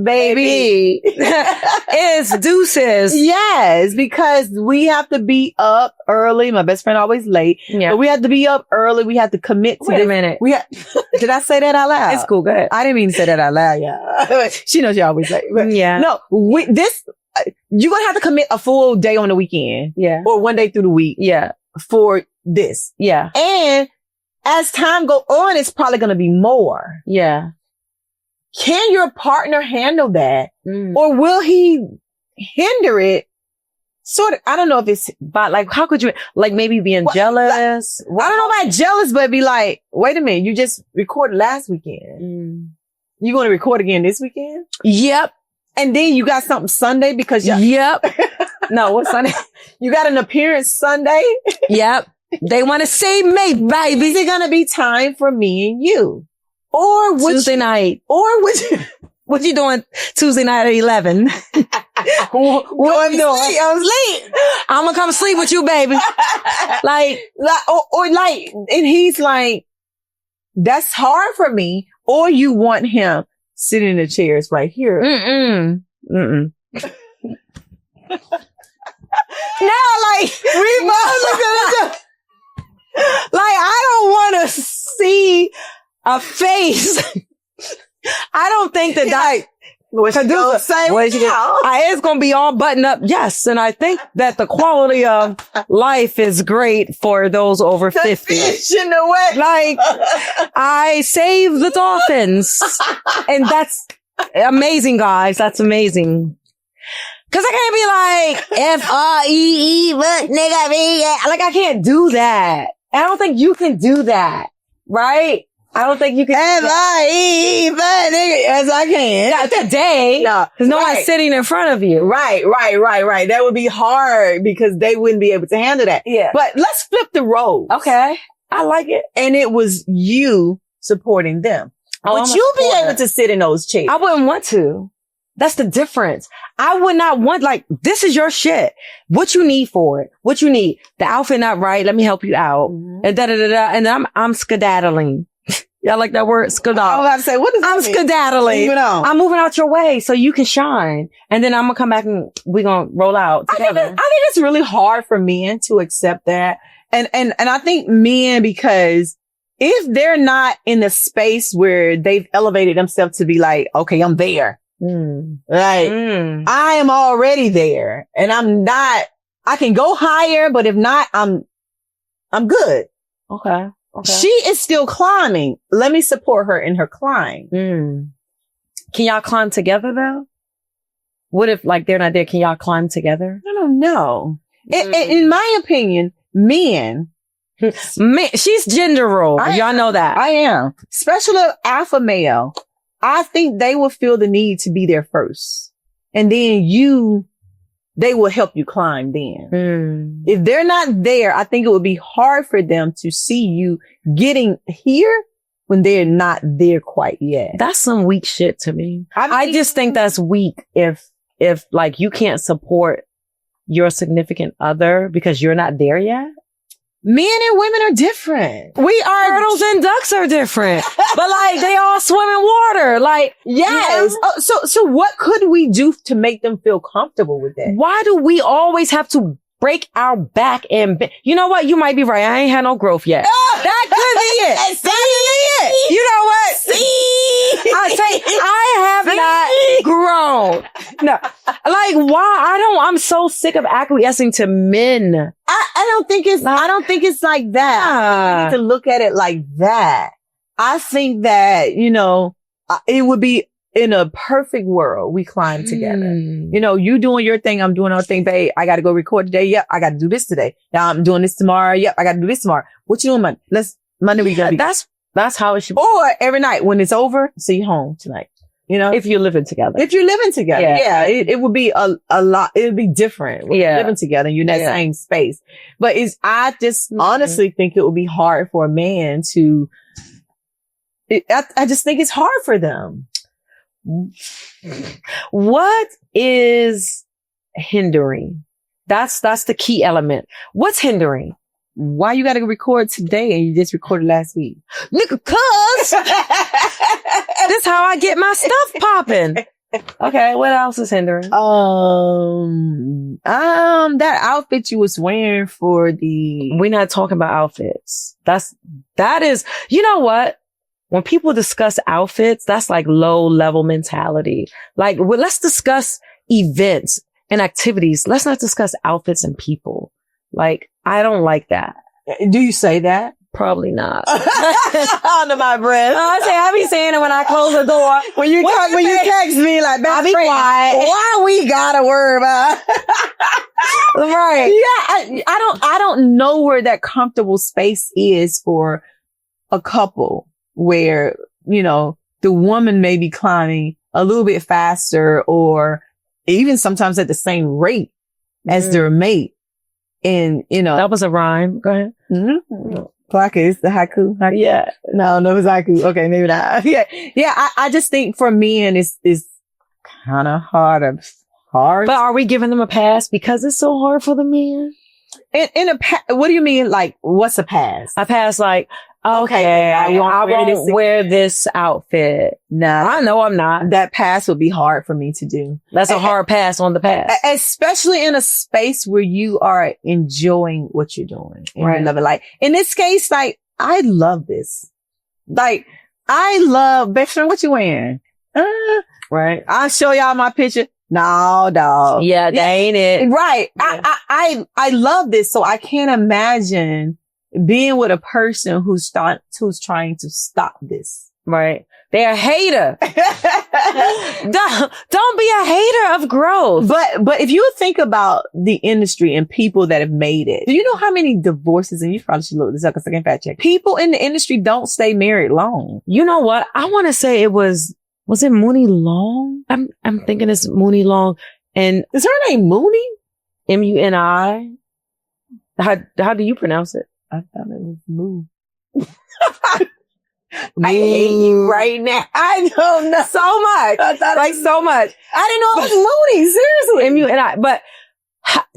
baby. It's deuces. Yes, because we have to be up early. My best friend always late. Yeah. But we have to be up early. We have to commit to Wait a minute. Did I say that out loud? It's cool. Go ahead. I didn't mean to say that out loud. Yeah. She knows you always late. But Yeah. No, you're going to have to commit a full day on the weekend. Yeah. Or one day through the week. Yeah. For this. Yeah. And as time go on, it's probably going to be more. Yeah. Can your partner handle that? Mm. Or will he hinder it? Sort of, I don't know if it's, But like, how could you, like maybe being jealous? I don't know about jealous, but be like, wait a minute, you just recorded last weekend. Mm. You going to record again this weekend? Yep. And then you got something Sunday because Yep. No, what's Sunday? You got an appearance Sunday. Yep. They want to see me, baby. Is it going to be time for me and you? Or Tuesday night. Or would you? What you doing Tuesday night at 11? What I'm doing? I was late. I'm gonna come sleep with you, baby. Like, and he's like, that's hard for me. Or you want him sitting in the chairs right here. mm-mm. Now, like, we both look at each other. Like, I don't want to see a face. I don't think that Like, what you gonna say? It's going to be all buttoned up. Yes. And I think that the quality of life is great for those over 50. Fish in the wet. Like, I save the dolphins. And that's amazing, guys. That's amazing. Cause I can't be like, F-R-E-E, but nigga, like, I can't do that. I don't think you can do that. Right? I don't think you can. F-R-E-E, but nigga, as I can. Not today. No. Cause no one's sitting in front of you. Right. That would be hard because they wouldn't be able to handle that. Yeah. But let's flip the roles. Okay. I like it. And it was you supporting them. Would you be able to sit in those chairs? I wouldn't want to. That's the difference. I would not want, like, this is your shit. What you need for it? What you need? The outfit not right. Let me help you out. Mm-hmm. And And then I'm skedaddling. Y'all like that word? Skedaddle. I was about to say, what does that mean? Skedaddling. Moving on. I'm moving out your way so you can shine. And then I'm going to come back and we're going to roll out together. I think it's really hard for men to accept that. And I think men, because if they're not in the space where they've elevated themselves to be like, okay, I'm there. Like, I am already there and I can go higher, but if not, I'm good. Okay. She is still climbing. Let me support her in her climb. Can y'all climb together though? What if like they're not there? Can y'all climb together? I don't know. In my opinion, men, she's gender role. Y'all know that. I am. Especially alpha male. I think they will feel the need to be there first. And then they will help you climb then. If they're not there, I think it would be hard for them to see you getting here when they're not there quite yet. That's some weak shit to me. I just think that's weak if like you can't support your significant other because you're not there yet. Men and women are different. We are. Turtles and ducks are different. But like, they all swim in water. Like, yes. You know? So what could we do to make them feel comfortable with that? Why do we always have to break our back and you know what? You might be right. I ain't had no growth yet. That could be it. That could be it. You know what? I say I have not grown. No, like why? I'm so sick of acquiescing to men. I don't think it's like that. I need to look at it like that. I think that, it would be in a perfect world, we climb together. You doing your thing, I'm doing our thing, babe. I got to go record today. Yep. I got to do this today. Now I'm doing this tomorrow. Yep. I got to do this tomorrow. What you doing Monday? Monday we got to be. That's how it should be. Or every night when it's over, see you home tonight. If you're living together. Yeah. It would be a lot. It would be different. We're living together. You're in that same space. But I just honestly think it would be hard for a man to, I just think it's hard for them. What is hindering? That's the key element. What's hindering? Why you got to record today and you just recorded last week? Nigga, cuz this how I get my stuff popping. Okay, what else is hindering? That outfit you was wearing for the... We're not talking about outfits. That is, you know what? When people discuss outfits, that's like low level mentality. Like, well, let's discuss events and activities. Let's not discuss outfits and people. Like, I don't like that. Do you say that? Probably not. Under my breath. I be saying it when I close the door. When you text me like, best friend, why we gotta worry about? Right. Yeah. I don't know where that comfortable space is for a couple where, you know, the woman may be climbing a little bit faster or even sometimes at the same rate as their mate. And, you know. That was a rhyme. Go ahead. Mm-hmm. Clock is the haiku. Yeah. No, it's haiku. Okay, maybe not. Yeah. I just think for men, it's kind of hard. But are we giving them a pass because it's so hard for the men? What do you mean? Like, what's a pass? A pass, like, okay, I won't wear this outfit. Nah, I know I'm not. That pass would be hard for me to do. That's a hard pass on the pass. Especially in a space where you are enjoying what you're doing. Right. You love it. Like, in this case, like, I love this. Like, I love, best friend, what you wearing? Right. I'll show y'all my picture. No, dog. Yeah, that ain't it. Right. Yeah. I love this. So I can't imagine being with a person who's trying to stop this. Right. They're a hater. Don't be a hater of growth. But if you think about the industry and people that have made it, do you know how many divorces, and you probably should look this up because I can fact check. People in the industry don't stay married long. You know what? I want to say it was it Mooney Long? I'm thinking it's Mooney Long. And is her name Mooney? Muni? How do you pronounce it? I thought it was Moo. I hate you right now. I don't know. So much. So much. I didn't know it was Mooney. Seriously. Muni. But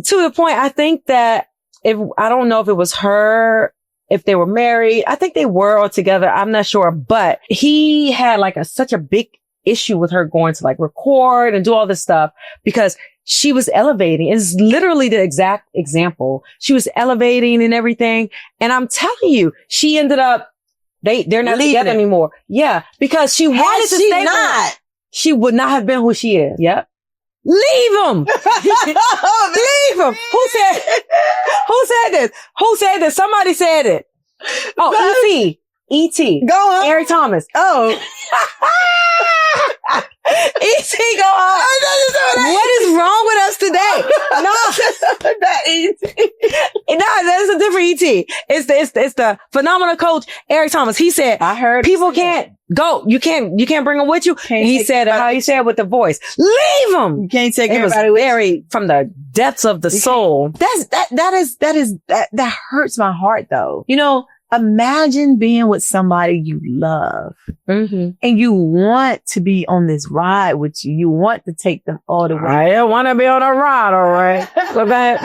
to the point, I think that I don't know if it was her, if they were married. I think they were all together. I'm not sure. But he had like such a big issue with her going to like record and do all this stuff because she was elevating. It's literally the exact example. She was elevating and everything. And I'm telling you, she ended up, they're not together anymore. Yeah. Because she wanted to stay. She would not have been who she is. Yep. Leave him. Leave him. Who said this? Who said this? Somebody said it. Oh, E.T. Go on. Eric Thomas. Oh. E.T. go on. What is wrong with us today? No. That E.T. No, that's a different E.T. It's the phenomenal coach, Eric Thomas. He said, I heard people can't go. You can't bring them with you. He said how he said with the voice, leave them. You can't take everybody with you. Very from the depths of the soul. That hurts my heart though. You know, imagine being with somebody you love and you want to be on this ride with you. You want to take them all the way. I want to be on a ride. All right. Go back.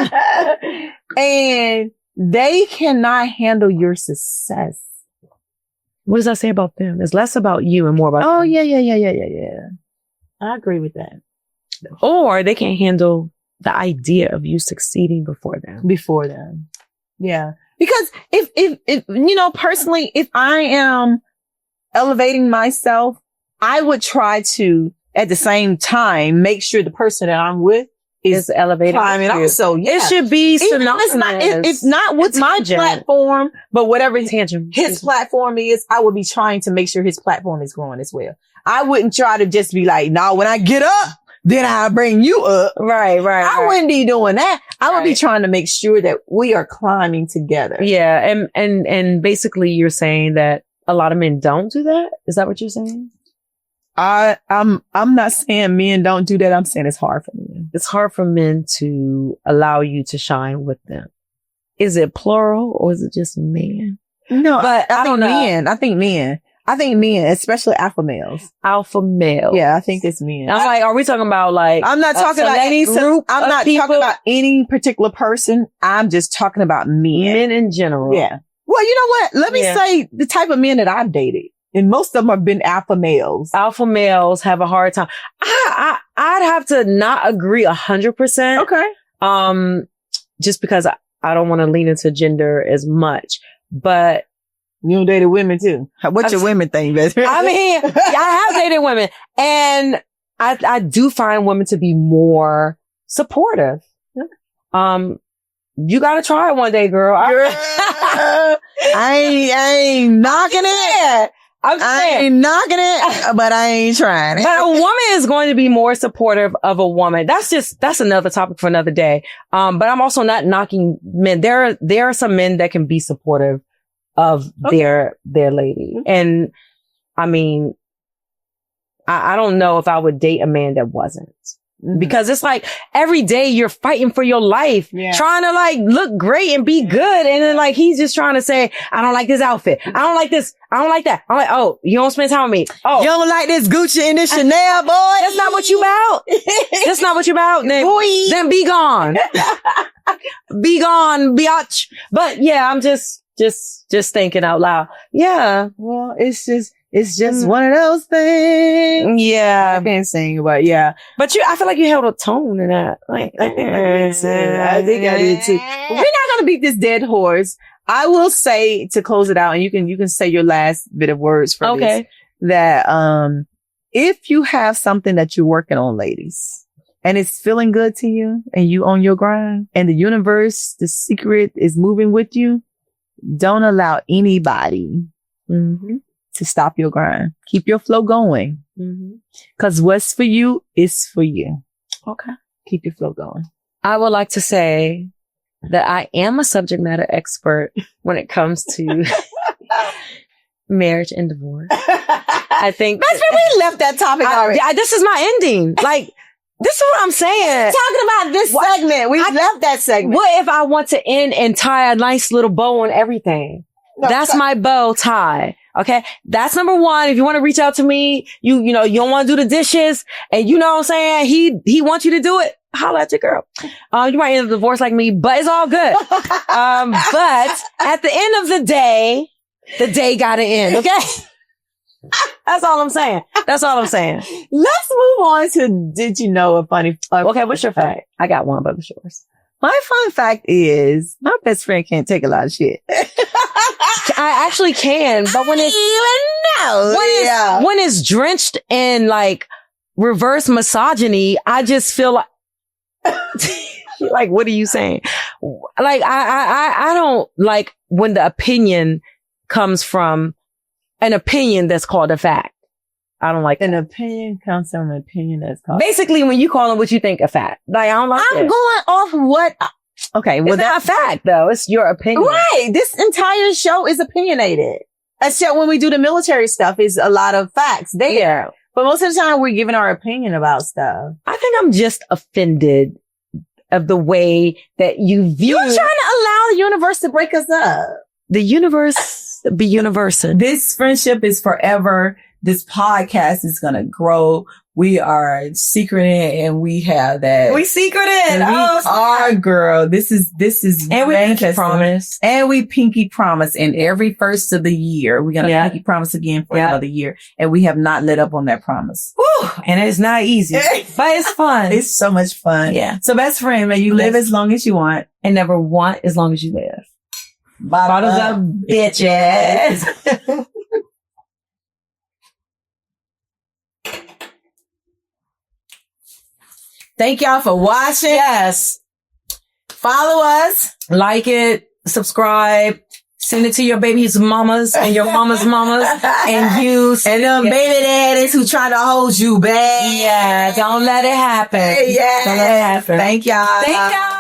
And they cannot handle your success. What does that say about them? It's less about you and more about them. Yeah. I agree with that. Or they can't handle the idea of you succeeding before them. Yeah. Because if, you know, personally, if I am elevating myself, I would try to, at the same time, make sure the person that I'm with is elevating. Climbing also. Yeah. It should be synonymous. It's not with my platform, but whatever his platform is, I would be trying to make sure his platform is growing as well. I wouldn't try to just be like, no, when I get up, then I'll bring you up. Right. I wouldn't be doing that. I would be trying to make sure that we are climbing together. Yeah. And basically you're saying that a lot of men don't do that? Is that what you're saying? I'm not saying men don't do that. I'm saying it's hard for men. It's hard for men to allow you to shine with them. Is it plural or is it just men? No, but I don't know. I think men, especially alpha males. Alpha male. Yeah, I think it's men. I'm like, are we talking about like? I'm not talking about any group. I'm not talking about any particular person. I'm just talking about men. Men in general. Yeah. Well, you know what? Let me say the type of men that I've dated. And most of them have been alpha males. Alpha males have a hard time. I'd have to not agree 100%. Okay. Just because I don't want to lean into gender as much, but you dated women too. What's your women thing, baby? I mean, I have dated women, and I do find women to be more supportive. You gotta try it one day, girl. I ain't knocking it. I ain't knocking it, but I ain't trying it. But a woman is going to be more supportive of a woman. That's another topic for another day. But I'm also not knocking men. There are some men that can be supportive of their lady. And I mean, I don't know if I would date a man that wasn't. Because it's like every day you're fighting for your life, trying to like look great and be good. And then like, he's just trying to say, I don't like this outfit. I don't like this. I don't like that. I'm like, oh, you don't spend time with me. Oh, you don't like this Gucci and this Chanel, boy. That's not what you about. That's not what you about. Then be gone. Be gone, biatch. But yeah, I'm just thinking out loud. Yeah. Well, it's just one of those things. Yeah. I can't sing, but yeah. But I feel like you held a tone in that. Like, I think I did too. But we're not going to beat this dead horse. I will say to close it out, and you can say your last bit of words for this, that, if you have something that you're working on, ladies, and it's feeling good to you and you on your grind and the universe, the secret is moving with you, don't allow anybody to stop your grind. Keep your flow going. Cause what's for you is for you. Okay. Keep your flow going. I would like to say that I am a subject matter expert when it comes to marriage and divorce. I think we left that topic already. This is my ending. Like, this is what I'm saying. Talking about this segment. We left that segment. What if I want to end and tie a nice little bow on everything? No, that's my bow tie. Okay. That's number one. If you want to reach out to me, you don't want to do the dishes and you know what I'm saying? He wants you to do it. Holla at your girl. You might end up divorced like me, but it's all good. But at the end of the day gotta end. Okay. That's all I'm saying. That's all I'm saying. Let's move on to, did you know a funny okay, what's your fact? I got one, but what's yours? My fun fact is my best friend can't take a lot of shit. I actually can, but when it's drenched in like reverse misogyny, I just feel like, like, what are you saying? Like, I don't like when the opinion comes from an opinion that's called a fact. I don't like an opinion comes from an opinion that's called. Basically, when you call it what you think a fact, like I don't like. I'm going off what. Okay, well, it's not a fact though. It's your opinion, right? This entire show is opinionated. Except when we do the military stuff, is a lot of facts there. Yeah. But most of the time, we're giving our opinion about stuff. I think I'm just offended of the way that you view. You're trying to allow the universe to break us up. The universe be universal. This friendship is forever. This podcast is going to grow. We are secreted and we have that. We secreted. We are, girl. This is and we pinky promise. And we pinky promise. And every first of the year, we're going to pinky promise again for another year. And we have not let up on that promise. Whew. And it's not easy, but it's fun. It's so much fun. Yeah. So best friend, may you live as long as you want and never want as long as you live. Bottles up, bitches. Thank y'all for watching. Yes. Follow us. Like it. Subscribe. Send it to your baby's mamas and your mama's mamas and you. And them baby daddies who trying to hold you back. Yeah. Don't let it happen. Yeah. Don't let it happen. Thank y'all. Thank y'all.